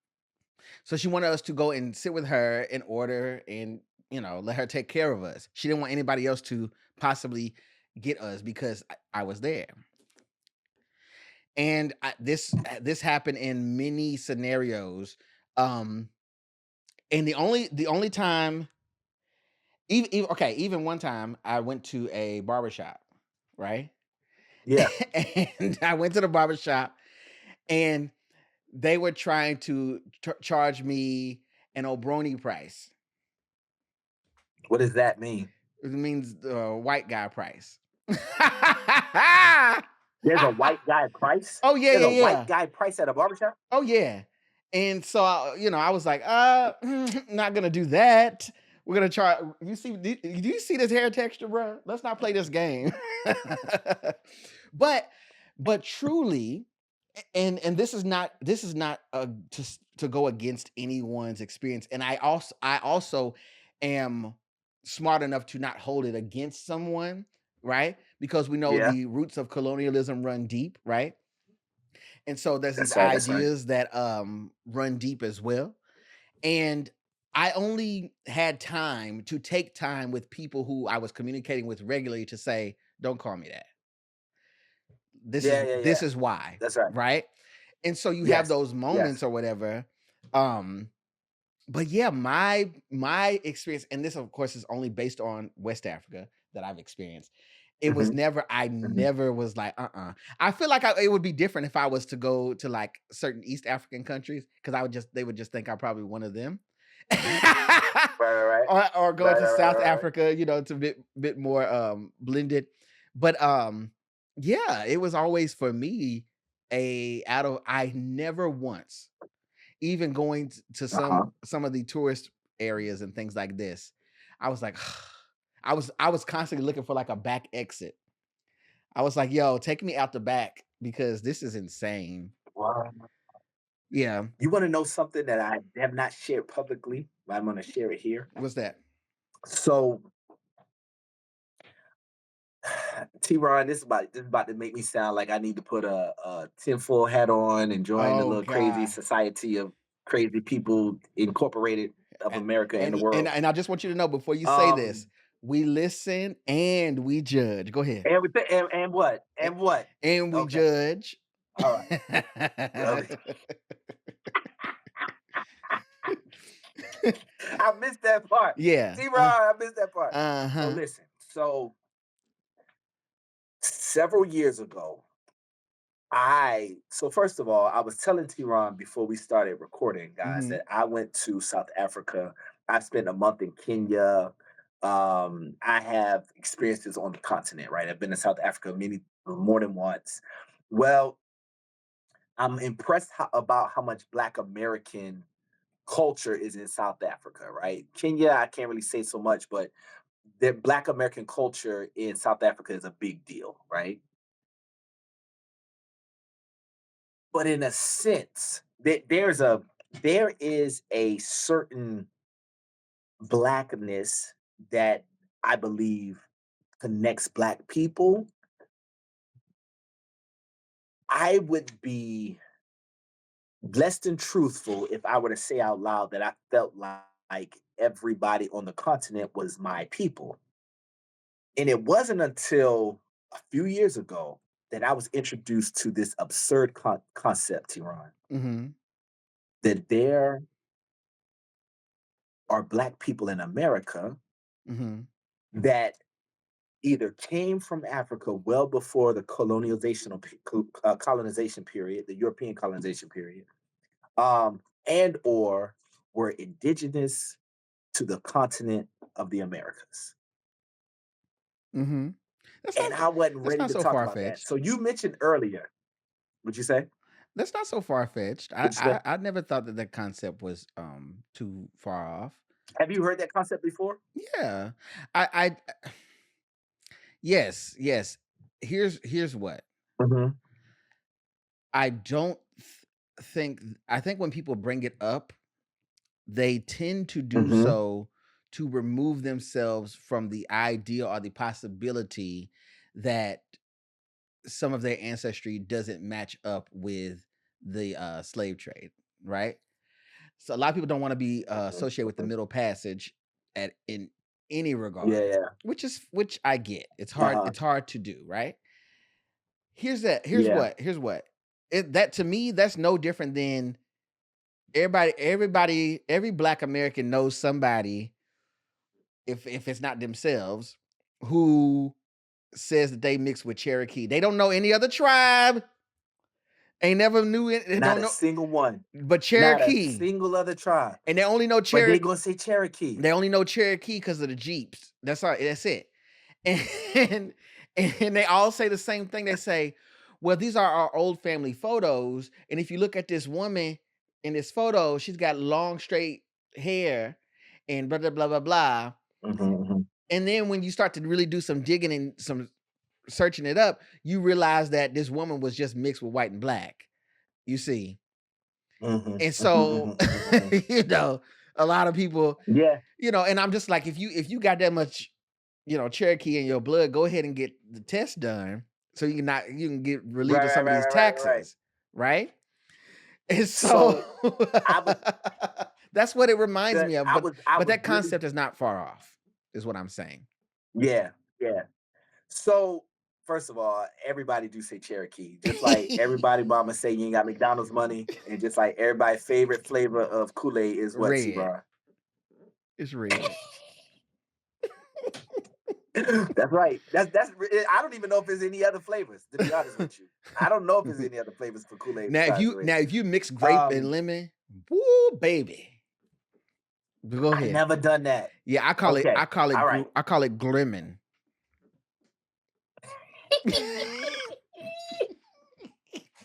So she wanted us to go and sit with her and order and, let her take care of us. She didn't want anybody else to possibly get us because I was there. And this happened in many scenarios. Um and the only time, even one time I went to a barbershop, right? Yeah. And I went to the barbershop, and they were trying to charge me an Obroni price. What does that mean? It means the white guy price. There's a white guy price? Oh, yeah, There's yeah, a white yeah. guy price at a barbershop? Oh, yeah. And so, I was like, not gonna do that. We're gonna try. Do you see this hair texture, bro? Let's not play this game. but, but truly, and this is not to go against anyone's experience. And I also am smart enough to not hold it against someone, right? Because we know Yeah. the roots of colonialism run deep, right? And so there's these That's right. That's right. ideas that run deep as well. And I only had time to take time with people who I was communicating with regularly to say, don't call me that. This is Yeah, yeah, this yeah. is why, That's right. right? And so you have Yes. those Yes. moments or whatever. Um, but yeah, my experience, and this of course is only based on West Africa that I've experienced. Mhm. I Mhm. never was like, I feel like it would be different if I was to go to like certain East African countries, because they would just think I'm probably one of them. Right, right, right. Or going Right, to right, right, South right, right. Africa, it's a bit more blended. But yeah, it was always for me I never once, even going to Uh-huh. some of the tourist areas and things like this, I was like, I was constantly looking for like a back exit. I was like, "Yo, take me out the back because this is insane." Wow. Yeah, You wanna know something that I have not shared publicly, but I'm gonna share it here? what's that? So, T-Ron, this is about to make me sound like I need to put a tinfoil hat on and join the Oh little crazy god. society of crazy people incorporated of A- America and the and world. I just want you to know before you say this, Um, we listen and we judge. Go ahead. and what? A- And what? And we Okay. judge. All right. Okay. I missed that part. Yeah. T-Ron, I missed that part. So Uh-huh. listen. So several years ago, so first of all, I was telling T-Ron before we started recording, guys, Mhm. that I went to South Africa. I spent a month in Kenya. I have experiences on the continent, right? I've been to South Africa more than once. Well, I'm impressed about how much Black American culture is in South Africa, right? Kenya, I can't really say so much, but the Black American culture in South Africa is a big deal, right? But in a sense, there is a certain blackness that I believe connects Black people. I would be less than truthful if I were to say out loud that I felt like everybody on the continent was my people. And it wasn't until a few years ago that I was introduced to this absurd concept, TeaRon, Mhm. that there are Black people in America Mhm. that either came from Africa well before the colonization period, the European colonization period, and or were indigenous to the continent of the Americas. Mhm. That's And not I wasn't that's ready not to so talk about that. far-fetched. So you mentioned earlier, would you say? That's not so far-fetched. I Would you say? I I never thought that that concept was, too far off. Have you heard that concept before? Yeah. I yes, yes. Here's what. Mhm, I don't think I think when people bring it up, they tend to do mhm, so to remove themselves from the idea or the possibility that some of their ancestry doesn't match up with the slave trade, right? So a lot of people don't want to be mhm, associated with the mhm. Middle Passage at in any Yeah, regard, yeah. which I get. It's hard. Uh-huh. It's hard to do, right? Here's that. Here's Yeah. what. Here's what. That to me, that's no different than every Black American knows somebody, if it's not themselves, who says that they mix with Cherokee. They don't know any other tribe. Ain't never knew it. They Not don't a know single one. but Not a Cherokee, single other tribe. and they only know But they Cherokee. gonna say Cherokee. They only know Cherokee because of the Jeeps. That's all. That's it. And and they all say the same thing. They say, "Well, these are our old family photos, and if you look at this woman in this photo, she's got long straight hair, and blah blah blah blah blah." Mhm, mhm, And then when you start to really do some digging and some searching it up, you realize that this woman was just mixed with white and black. You see, mhm, and mhm, so mhm, mhm, mhm. a lot of people, Yeah. and I'm just like, if you got that much, Cherokee in your blood, go ahead and get the test done so you can get relieved Right, of right, some of right, these right, right, right. taxes, right? And so So I was that's what it reminds me of. But I but was that really concept is not far off, is what I'm saying. yeah, yeah. So first of all, everybody do say Cherokee. Just like everybody mama say you ain't got McDonald's money. And just like everybody's favorite flavor of Kool-Aid is what, Red. T-Ron? It's red. That's right. I don't even know if there's any other flavors, to be honest with you. I don't know if there's any other flavors for Kool-Aid Now, if besides you red. now if you mix grape and Um, lemon, woo, baby. Go I ahead. never done that. Yeah, Okay. All right. I call it glimmin'.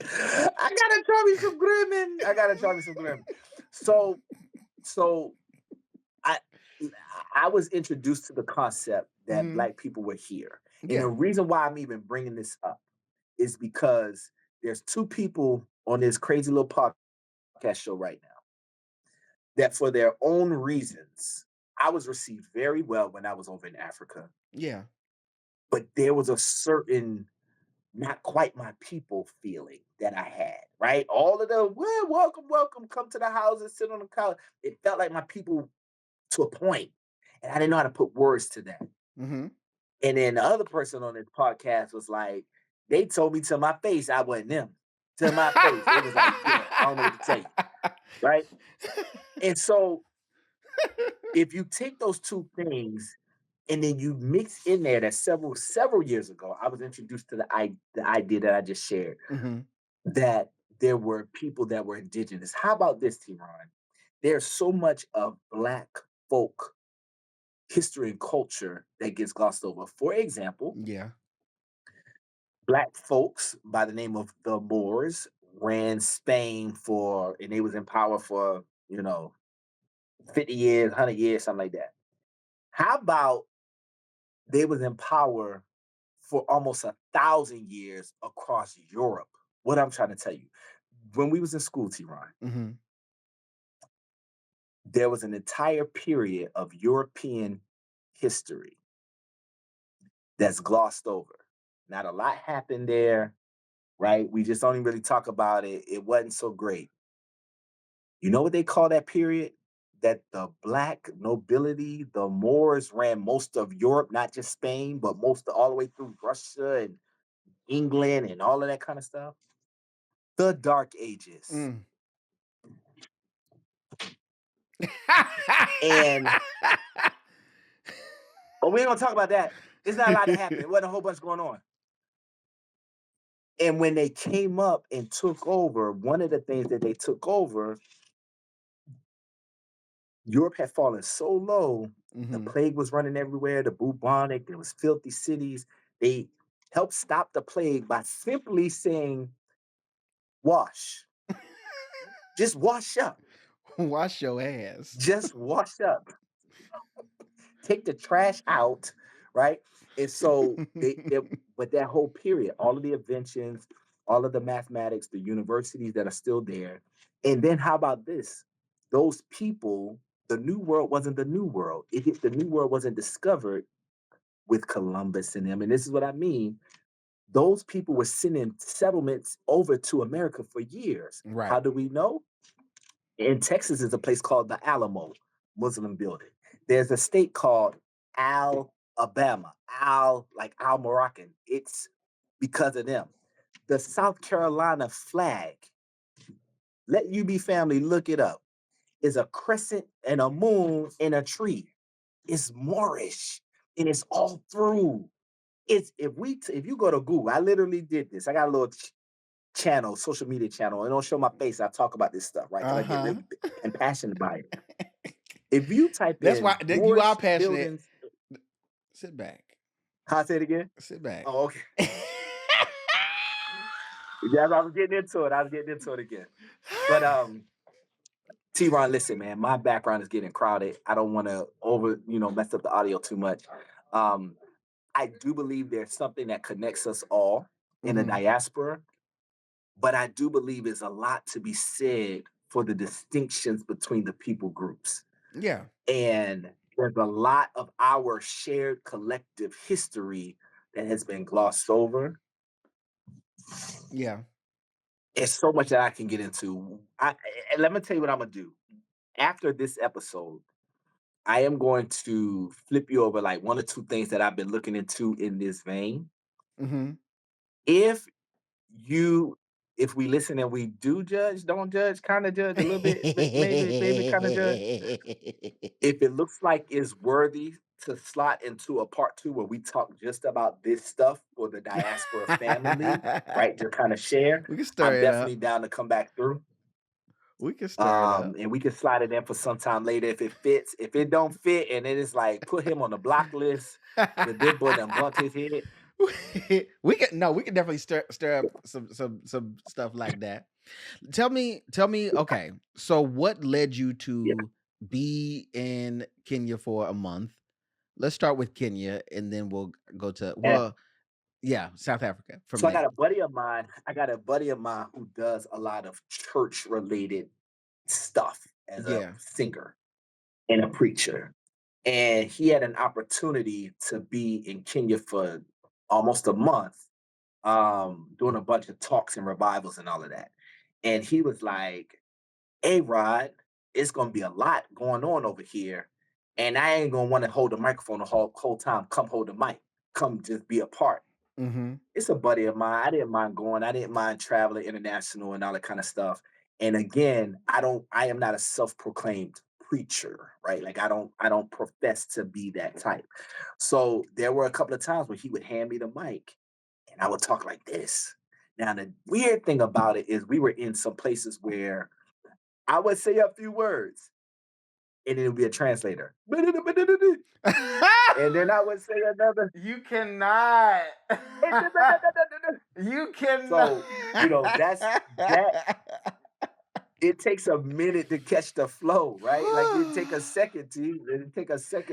I gotta try me some Grimmin. I gotta try me some Grim. So so I I was introduced to the concept that Mhm. black people were here. And the Yeah. reason why I'm even bringing this up is because there's two people on this crazy little podcast show right now that for their own reasons, I was received very well when I was over in Africa, Yeah. but there was a certain not quite my people feeling that I had, right? All of the well, welcome, welcome, come to the house and sit on the couch. It felt like my people to a point, and I didn't know how to put words to that. Mhm. And then the other person on this podcast was like, they told me to my face I wasn't them. To my face. It was like, yeah, I don't know what to tell you. Right. And so if you take those two things and then you mix in there that several years ago, I was introduced to the idea that I just shared Mhm. that there were people that were indigenous. How about this, T-Ron? There's so much of Black folk history and culture that gets glossed over. For example, Yeah. Black folks by the name of the Moors ran Spain for, and they was in power for, 50 years, 100 years, something like that. How about they was in power for almost 1,000 years across Europe? What I'm trying to tell you, when we was in school, T-Ron, Mhm. there was an entire period of European history that's glossed over. Not a lot happened there, right? We just don't even really talk about it. It wasn't so great. You know what they call that period? That the black nobility, the Moors ran most of Europe, not just Spain, but all the way through Russia and England and all of that kind of stuff. The Dark Ages. Mm. And but we ain't gonna talk about that. It's not a lot that happened. It wasn't a whole bunch going on. And when they came up and took over, one of the things that they took over, Europe had fallen so low, the Mhm. plague was running everywhere, the bubonic, there was filthy cities. They helped stop the plague by simply saying, wash. Just wash up. Wash your ass. Just wash up. Take the trash out, right? And so but that whole period, all of the inventions, all of the mathematics, the universities that are still there. And then how about this? Those people, the new world wasn't the new world. The new world wasn't discovered with Columbus and them. And this is what I mean. Those people were sending settlements over to America for years. How Right. do we know? In Texas is a place called the Alamo Muslim building. There's a state called Alabama, like Al Moroccan. It's because of them. The South Carolina flag, let you be family, look it up, is a crescent and a moon and a tree. It's Moorish and it's all through. It's if you go to Google, I literally did this. I got a little channel, social media channel, and don't show my face. I talk about this stuff, right? Because I get Uh-huh. really and passionate about it. If you type That's why in that you are Moorish passionate. buildings, Sit back. how I say it again? Sit back. Oh, okay. Yeah, I was getting into it. I was getting into it again. But T-Ron, listen, man, my background is getting crowded. I don't want to mess up the audio too much. Um, I do believe there's something that connects us all in the Mhm. diaspora, but I do believe there's a lot to be said for the distinctions between the people groups. Yeah. And there's a lot of our shared collective history that has been glossed over. Yeah. There's so much that I can get into. And let me tell you what I'm gonna do. After this episode, I am going to flip you over like one or two things that I've been looking into in this vein. Mhm. If you if we listen and we do judge, don't judge, kind of judge a little bit, maybe kind of judge. If it looks like it's worthy to slot into a part two where we talk just about this stuff for the diaspora family, right? To kind of share, We can I'm stir it definitely up. down to come back through. We can stir it up. And we can slide it in for some time later if it fits. If it don't fit and it is like put him on the block list because this boy done bumped his head. We can definitely stir up some stuff like that. Tell me, okay. So what led you Yeah. to be in Kenya for a month? Let's start with Kenya and then we'll go to And yeah, South Africa from so there. I got a buddy of mine who does a lot of church related stuff as a Yeah. singer and a preacher. And he had an opportunity to be in Kenya for almost a month, doing a bunch of talks and revivals and all of that. And he was like, "Hey, Rod, it's gonna be a lot going on over here, and I ain't gonna want to hold the microphone the whole time. Come hold the mic. Come just be a part." Mhm. It's a buddy of mine. I didn't mind going. I didn't mind traveling international and all that kind of stuff. And again, I am not a self-proclaimed preacher, right? Like I don't profess to be that type. So there were a couple of times where he would hand me the mic and I would talk like this. Now the weird thing about it is we were in some places where I would say a few words and then it'll be a translator. And then I would say another. You cannot. You cannot. So, that's that it takes a minute to catch the flow, right? Like it take a second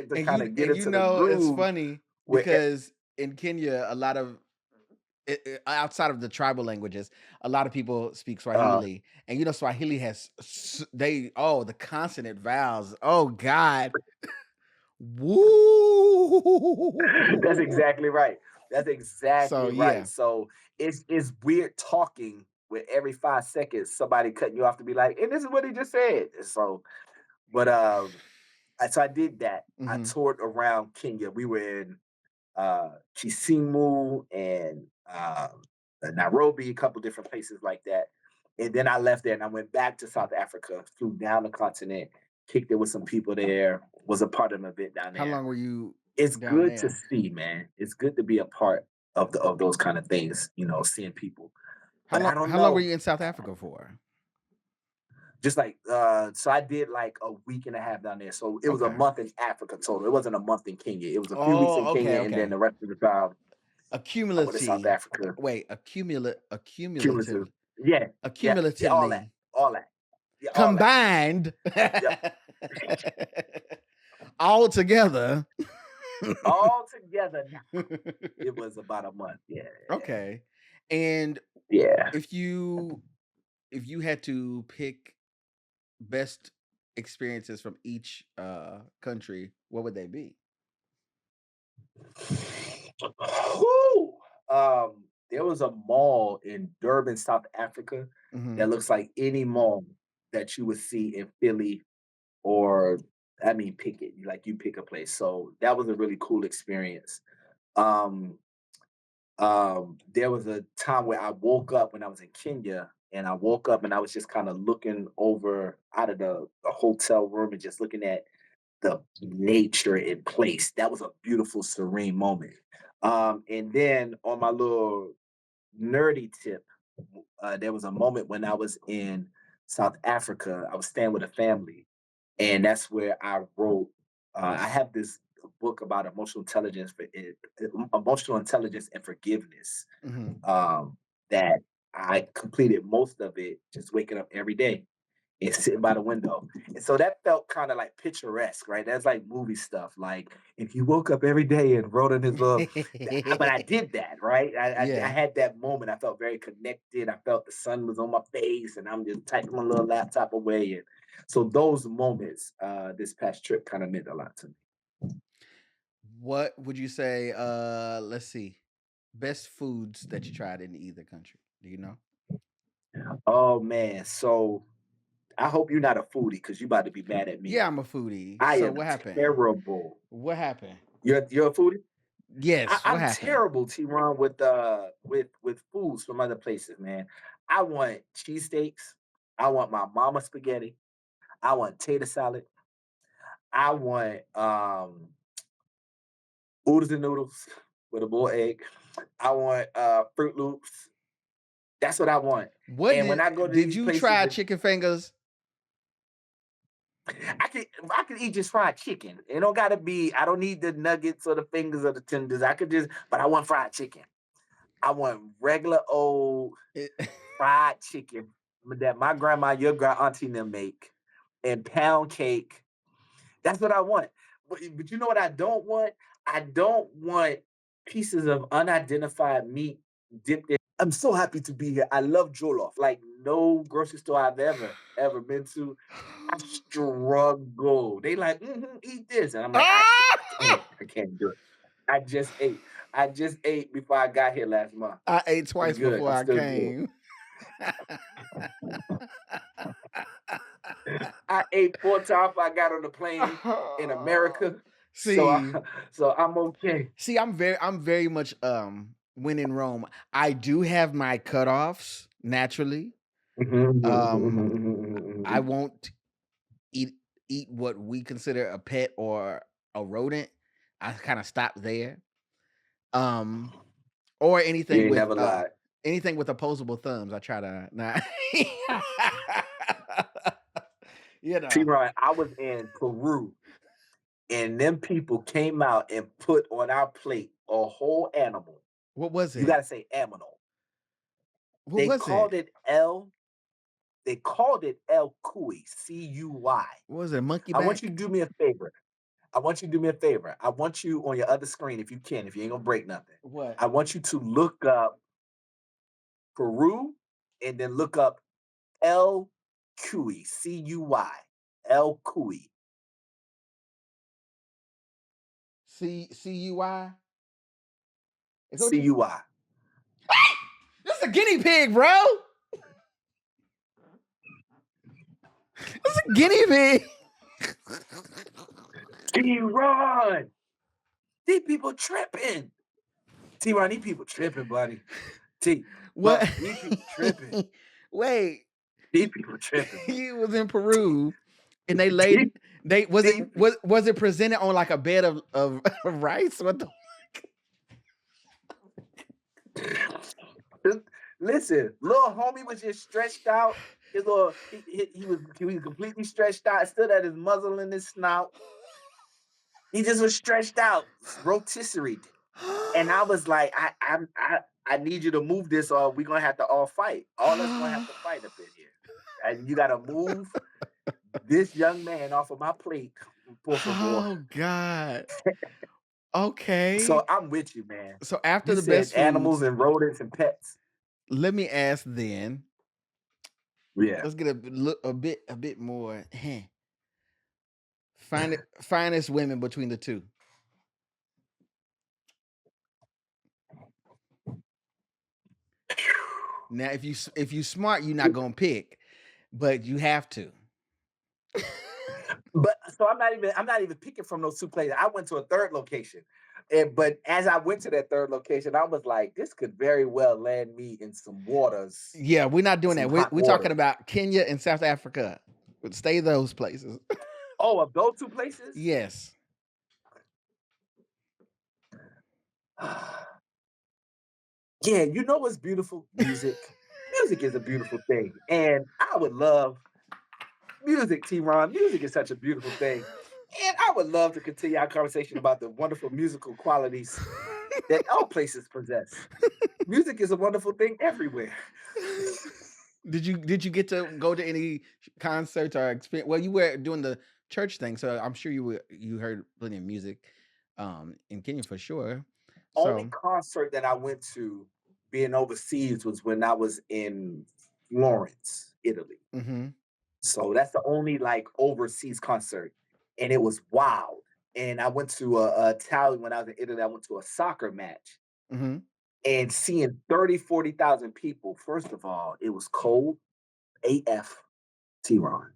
to kind of get And you into the know it's groove funny with because in Kenya, a lot of outside of the tribal languages, a lot of people speak uh Swahili, and Swahili has the consonant vowels. Oh God, that's woo. exactly right. That's So exactly right. yeah, So it's weird talking with every 5 seconds somebody cutting you off to be like, and this is what he just said. So, but so I did that. I hmm toured around Kenya. We were in Kisumu and Nairobi, a couple different places like that. And then I left there and I went back to South Africa, flew down the continent, kicked it with some people there, was a part of an event down how there. long were you It's down good to there? see, man. It's good to be a part of those kind of things, seeing people. How But long? I don't How long were know. you in South Africa for? Just like so I did like a week and a half down there. So it was a Okay. month in Africa total. It wasn't a month in Kenya. It was a few weeks in Oh, Kenya okay, and then okay. the rest of the time I went to South Accumulative. Africa. Wait, Cumulative. Yeah, yeah, yeah, all that. accumulatively All that. Yeah, all that. combined Yep. all together. All together now. It was about a month. Yeah. Okay. And Yeah. if you had to pick best experiences from each country, what would they be? Whew. There was a mall in Durban, South Africa Mhm. that looks like any mall that you would see in Philly or I mean pick it. Like you pick a place. So that was a really cool experience. Um there was a time where I woke up when I was in Kenya and I woke up and I was just kind of looking over out of the hotel room and just looking at the nature in place. That was a beautiful, serene moment. And then on my little nerdy tip, there was a moment when I was in South Africa. I was staying with a family, and that's where I wrote. I have this book about emotional intelligence and forgiveness. Mhm. Um, that I completed most of it just waking up every day and sitting by the window. And so that felt kind of like picturesque, right? That's like movie stuff. Like if you woke up every day and wrote in his little, but I did that, right? I Yeah. had that moment. I felt very connected. I felt the sun was on my face and I'm just typing my little laptop away. And so those moments, this past trip kind of meant a lot to me. What would you say, let's see, best foods that you tried in either country? Do you know? Oh man. So I hope you're not a foodie because you about to be mad at me. Yeah, I'm a foodie. I So am what happened? terrible. What happened? You're a foodie? Yes, what I'm happened? terrible, TeaRon, with foods from other places, man. I want cheesesteaks. I want my mama spaghetti. I want tater salad. I want oodles and noodles with a boiled egg. I want Fruit Loops. That's what I want. What And when I go to did these you places, try chicken fingers? I could eat just fried chicken. It don't gotta be. I don't need the nuggets or the fingers or the tenders. I could just, but I want fried chicken. I want regular old It- fried chicken that my grandma, your grand auntie them make, and pound cake. That's what I want. But you know what I don't want? I don't want pieces of unidentified meat dipped in. I'm so happy to be here. I love jollof. Like no grocery store I've ever been to. I struggle. They like, eat this, and I'm like, Ah! I can't do it. I just ate. I just ate before I got here last month. I ate I'm twice good. before I'm I still good. came. I ate 4 times I got on the plane in America, so See, so I'm okay. I'm very much when in Rome. I do have my cutoffs naturally. Mhm, mhm, mhm, Um mhm, mhm, I mhm. won't eat eat what we consider a pet or a rodent. I kind of stop there. Um or You ain't never lied. anything with opposable thumbs. I try to not You know. TeaRon, I was in Peru, and them people came out and put on our plate a whole animal. What was You it? gotta say animal. What They was it? called it El. They called it El Cuy, Cuy. What was it? A monkey I want you back? to do me a favor. I want you to do me a favor. I want you on your other screen, if you can, if you ain't gonna break nothing. What? I want you to look up Peru and then look up El Cuy, Cuy. El Cuy, CUI? Is that what you? Cuy. This is a guinea pig, bro. This is a guinea pig. TeaRon, these people tripping. TeaRon, these people tripping, buddy. What? Bro, these people tripping. Wait, These people tripping, bro. he was in Peru, and they laid. These, They was it these, was it presented on like a bed of rice? What the? listen, little homie was just stretched out. His little he was completely stretched out, still had his muzzle in his snout. He just was stretched out, rotisserie. And I was like, I need you to move this, or we're gonna have to all fight. All us gonna have to fight up in here. And you gotta move this young man off of my plate, por favor. Oh God. Okay. So I'm with you, man. So after You the said best animals foods, and rodents and pets. let me ask then. Yeah. Let's get a bit more. Finest women between the two. Now, if you smart, you're not gonna pick, but you have to. But so I'm not even picking from those two places. I went to a third location. But as I went to that third location, I was like, this could very well land me in some waters, Yeah, we're not doing some that. We're, hot we're talking waters. about Kenya and South Africa. But stay those places. Oh, of those two places? Yes. Yeah, you know what's beautiful? Music. Music is a beautiful thing. And I would love music, TeaRon. Music is such a beautiful thing. And I would love to continue our conversation about the wonderful musical qualities that all places possess. Music is a wonderful thing everywhere. Did you get to go to any concerts or experience? Well, you were doing the church thing, so I'm sure you heard plenty of music in Kenya for sure. Only So, concert that I went to being overseas was when I was in Florence, Italy. mhm, So that's the only like overseas concert, and it was wild. And I went to a Italian when I was in Italy. I went to a soccer match mhm. and seeing 30, 40,000 people. First of all, it was cold AF, T-Ron.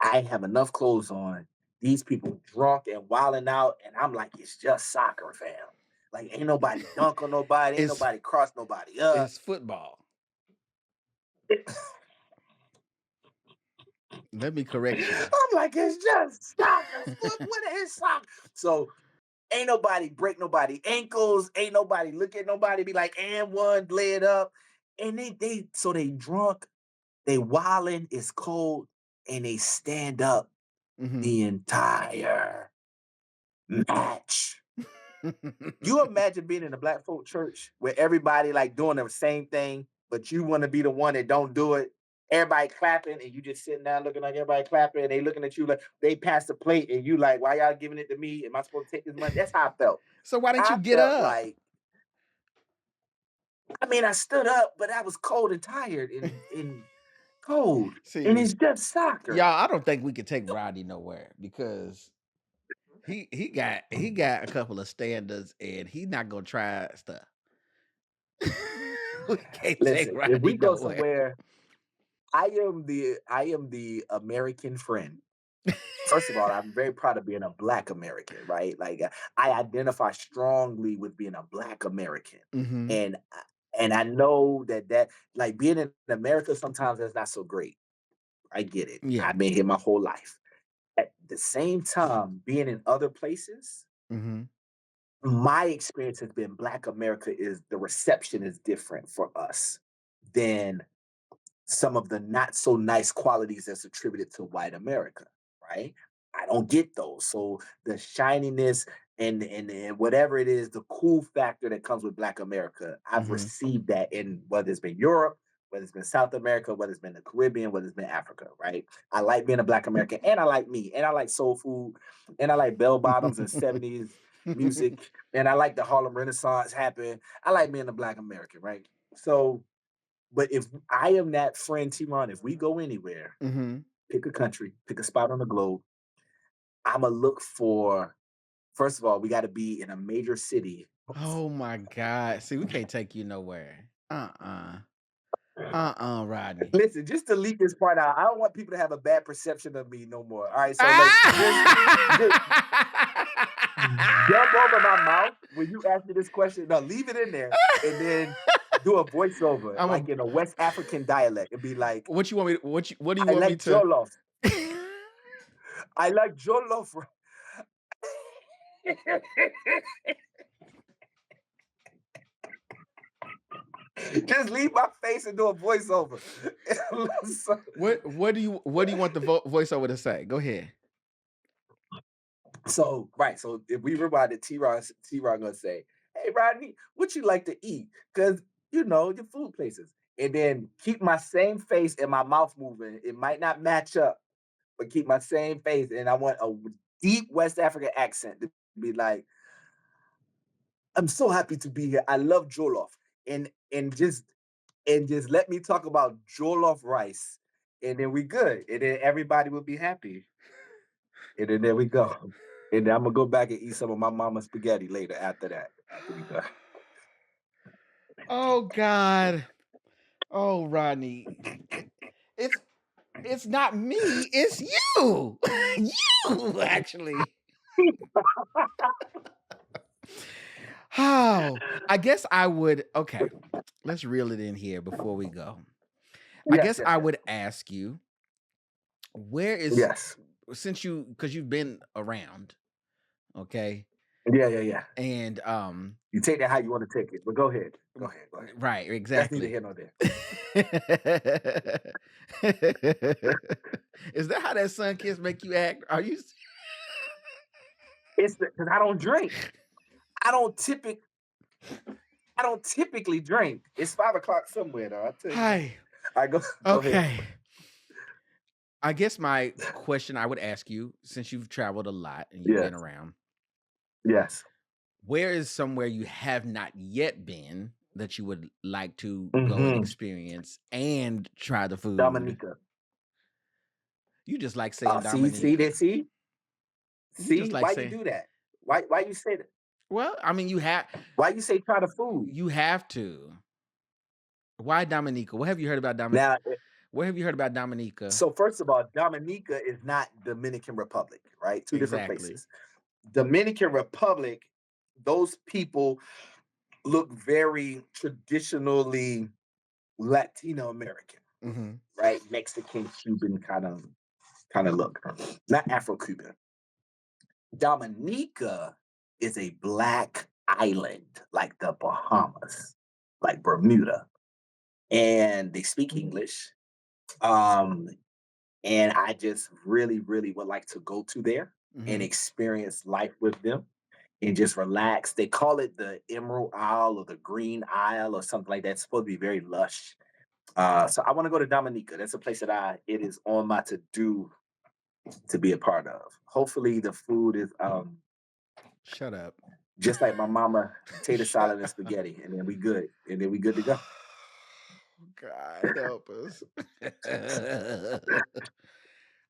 I didn't have enough clothes on. These people drunk and wilding out, and I'm like, it's just soccer, fam. Like, ain't nobody dunk on nobody, ain't It's nobody cross nobody up. it's football. Let me correct you. I'm like, it's just soccer. What is soccer? So ain't nobody break nobody ankles, ain't nobody look at nobody, be like, and one, lay it up. And they drunk, they wilding, it's cold, and they stand up Mhm. the entire match. You imagine being in a black folk church where everybody like doing the same thing, but you want to be the one that don't do it. Everybody clapping and you just sitting down looking like everybody clapping and they looking at you like they pass the plate and you like, why y'all giving it to me? Am I supposed to take this money? That's how I felt. So why didn't you I get felt up? like, I mean, I stood up, but I was cold and tired and cold. And See, it's just soccer. y'all, I don't think we could take Rodney nowhere because he got a couple of standards and he's not gonna try stuff. We can't take Listen, if Rodney we go nowhere. somewhere, I am the American friend. First of all, I'm very proud of being a Black American, right? Like I identify strongly with being a Black American, Mhm. and and I know that like being in America sometimes is not so great. I get it. Yeah. I've been here my whole life. At the same time, being in other places, Mhm. my experience has been Black America is the reception is different for us than some of the not so nice qualities that's attributed to white America, right? I don't get those. So the shininess and whatever it is, the cool factor that comes with Black America, I've Mhm. received that in whether it's been Europe, whether it's been South America, whether it's been the Caribbean, whether it's been Africa, right? I like being a Black American, and I like me, and I like soul food, and I like bell bottoms and 70s music, and I like the Harlem Renaissance happen. I like being a Black American, right? So but if I am that friend, TeaRon, if we go anywhere, Mhm. pick a country, pick a spot on the globe, I'ma look for first of all, we gotta be in a major city. Oh my god. See, we can't take you nowhere. Uh-uh. Rodney. Listen, just to leave this part out, I don't want people to have a bad perception of me no more. All right, so let's just jump over my mouth when you ask me this question. No, leave it in there and then do a voiceover, I'm like a in a West African dialect, and be like, what you want me to, what do you I want me like to jollof. I like jollof. Just leave my face and do a voiceover. so, what do you want the voiceover to say? Go ahead. right. So if we rewind it, T-Ron gonna say, "Hey Rodney, what you like to eat? Because you know your food places." And then keep my same face and my mouth moving. It might not match up, but keep my same face. And I want a deep West African accent to be like, "I'm so happy to be here. I love jollof." And just let me talk about jollof rice, and then we good, and then everybody will be happy, and then there we go. And then I'm gonna go back and eat some of my mama's spaghetti later after that. After we done. Oh God. Oh, Rodney. It's it's not me, it's you. You actually. How? I guess I would okay. Let's reel it in here before we go. I Yes, guess yes, I yes, would ask you, where is yes. since you because you've been around, okay? Yeah, yeah, yeah. And You take that how you want to take it, but go ahead, go ahead, go ahead. right, That's neither exactly. here nor there. Is that how that sun kiss make you act? Are you It's because I don't drink. I don't typic. I don't typically drink. It's 5 o'clock somewhere, though. I tell you that. Hi. I go. Go ahead. Okay. I guess my question I would ask you, since you've traveled a lot and you've been Yes, around, yes. where is somewhere you have not yet been that you would like to go and Mm-hmm. experience and try the food? Dominica. You just like saying See that, Dominica. You see. just like Why you saying, do that? Why you say that? well, I mean, Why you say try the food? you have to. Why Dominica? What have you heard about Dominica? Now, What have you heard about Dominica? so first of all, Dominica is not Dominican Republic, right? Two different Exactly. places. Dominican Republic, those people look very traditionally Latino American, Mhm. right? Mexican, Cuban kind of look, not Afro Cuban. Dominica is a black island like the Bahamas, like Bermuda, and they speak English. Um, and I just really, really would like to go to there and Mhm. experience life with them and just relax. They call it the Emerald Isle or the Green Isle or something like that. It's supposed to be very lush. So I want to go to Dominica. That's a place that it is on my to do to be a part of. Hopefully the food is Shut up. just like my mama, tater Shut salad and up. spaghetti, and then we good. And then we good to go. God help us.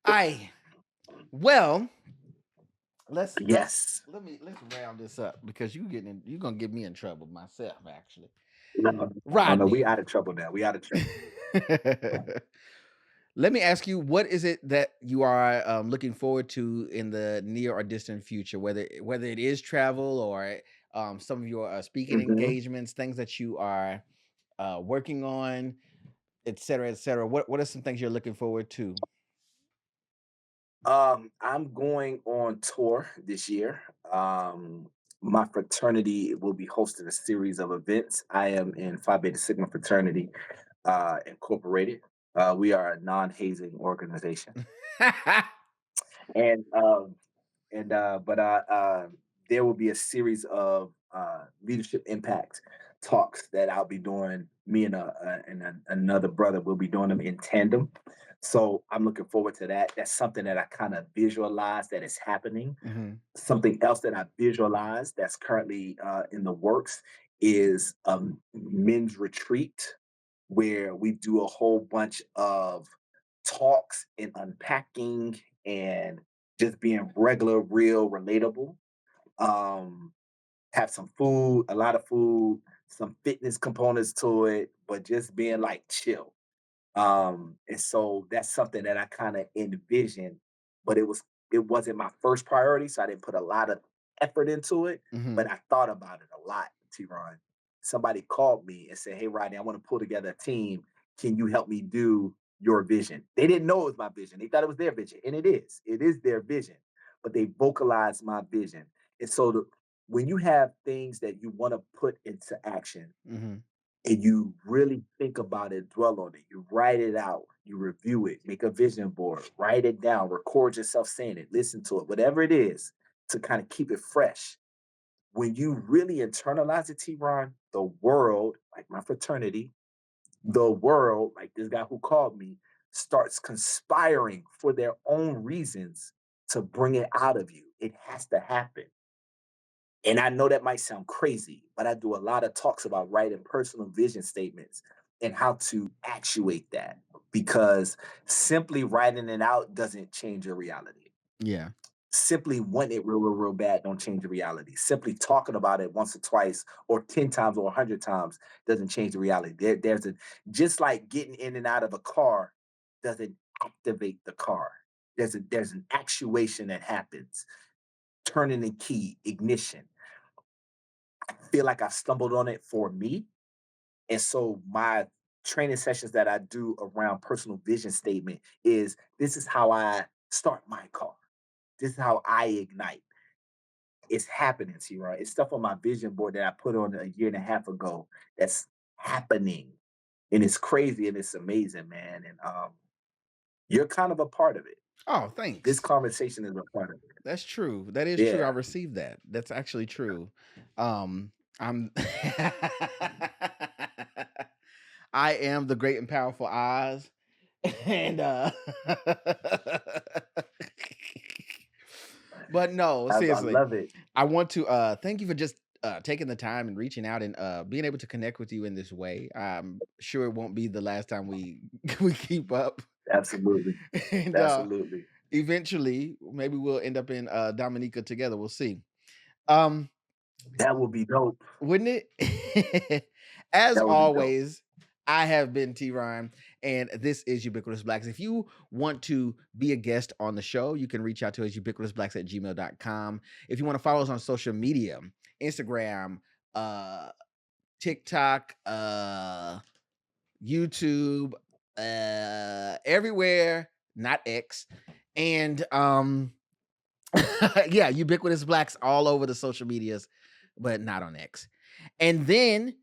I well, let's Yes. let's round this up because you're gonna get me in trouble myself, actually. No, no, no, we Rodney. out of trouble now. We out of trouble. Let me ask you, what is it that you are looking forward to in the near or distant future, whether it is travel or some of your speaking Mhm. engagements, things that you are working on, et cetera, et cetera. What are some things you're looking forward to? I'm going on tour this year. My fraternity will be hosting a series of events. I am in Phi Beta Sigma fraternity, incorporated. We are a non-hazing organization, and there will be a series of leadership impact talks that I'll be doing. Me and another brother will be doing them in tandem. So I'm looking forward to that. That's something that I kind of visualize that is happening. Mhm. Something else that I visualize that's currently in the works is a men's retreat where we do a whole bunch of talks and unpacking and just being regular, real, relatable. Um, have some food, a lot of food, some fitness components to it, but just being like chill. And so that's something that I kind of envisioned, but it wasn't my first priority, so I didn't put a lot of effort into it. But Mhm. I thought about it a lot, T-Ron. Somebody called me and said, "Hey, Rodney, I want to pull together a team. Can you help me do your vision?" They didn't know it was my vision. They thought it was their vision, and it is. It is their vision, but they vocalized my vision. And so when you have things that you want to put into action, Mhm. and you really think about it, dwell on it, you write it out, you review it, make a vision board, write it down, record yourself saying it, listen to it, whatever it is, to kind of keep it fresh. When you really internalize it, T-Ron, the world, like my fraternity, the world, like this guy who called me, starts conspiring for their own reasons to bring it out of you. It has to happen. And I know that might sound crazy, but I do a lot of talks about writing personal vision statements and how to actuate that, because simply writing it out doesn't change your reality. Yeah. Simply wanting it real, real, real bad don't change the reality. Simply talking about it once or twice or 10 times or 100 times doesn't change the reality. There's a just like getting in and out of a car doesn't activate the car. There's an actuation that happens, turning the key, ignition. Feel like I've stumbled on it for me. And so my training sessions that I do around personal vision statement is this is how I start my car. This is how I ignite. It's happening, to you, right? It's stuff on my vision board that I put on a year and a half ago that's happening. And it's crazy and it's amazing, man. And you're kind of a part of it. Oh, This thanks. conversation is a part of it. That's true. That is true. I Yeah, received that. That's actually true. I'm I am the great and powerful Oz. And but no, I seriously. love it. I want to thank you for just taking the time and reaching out and being able to connect with you in this way. I'm sure it won't be the last time we we keep up. Absolutely. And Absolutely. eventually maybe we'll end up in Dominica together. We'll see. Um That would be dope. Wouldn't it? As That would be dope. always, I have been TeaRon, and this is Ubiquitous Blacks. If you want to be a guest on the show, you can reach out to us, ubiquitousblacks@gmail.com. If you want to follow us on social media, Instagram, uh, TikTok, YouTube, everywhere, not X. And yeah, Ubiquitous Blacks all over the social medias, but not on X. And then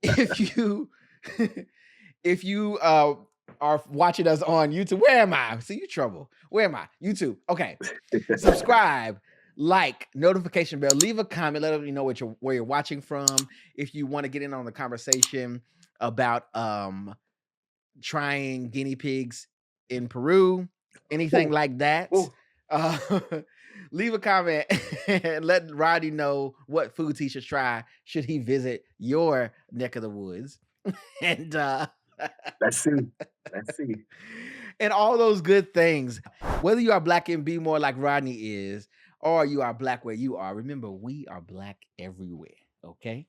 if you if you are watching us on YouTube, where am I? See you trouble. Where am I? YouTube. Okay. Subscribe, like, notification bell, leave a comment, let me know where you're watching from. If you want to get in on the conversation about trying guinea pigs in Peru, anything Ooh, like that. ooh. Uh, leave a comment and let Roddy know what foods he should try should he visit your neck of the woods. And Let's see. Let's see. and all those good things. Whether you are black and be more like Rodney is, or you are black where you are, remember we are black everywhere. Okay.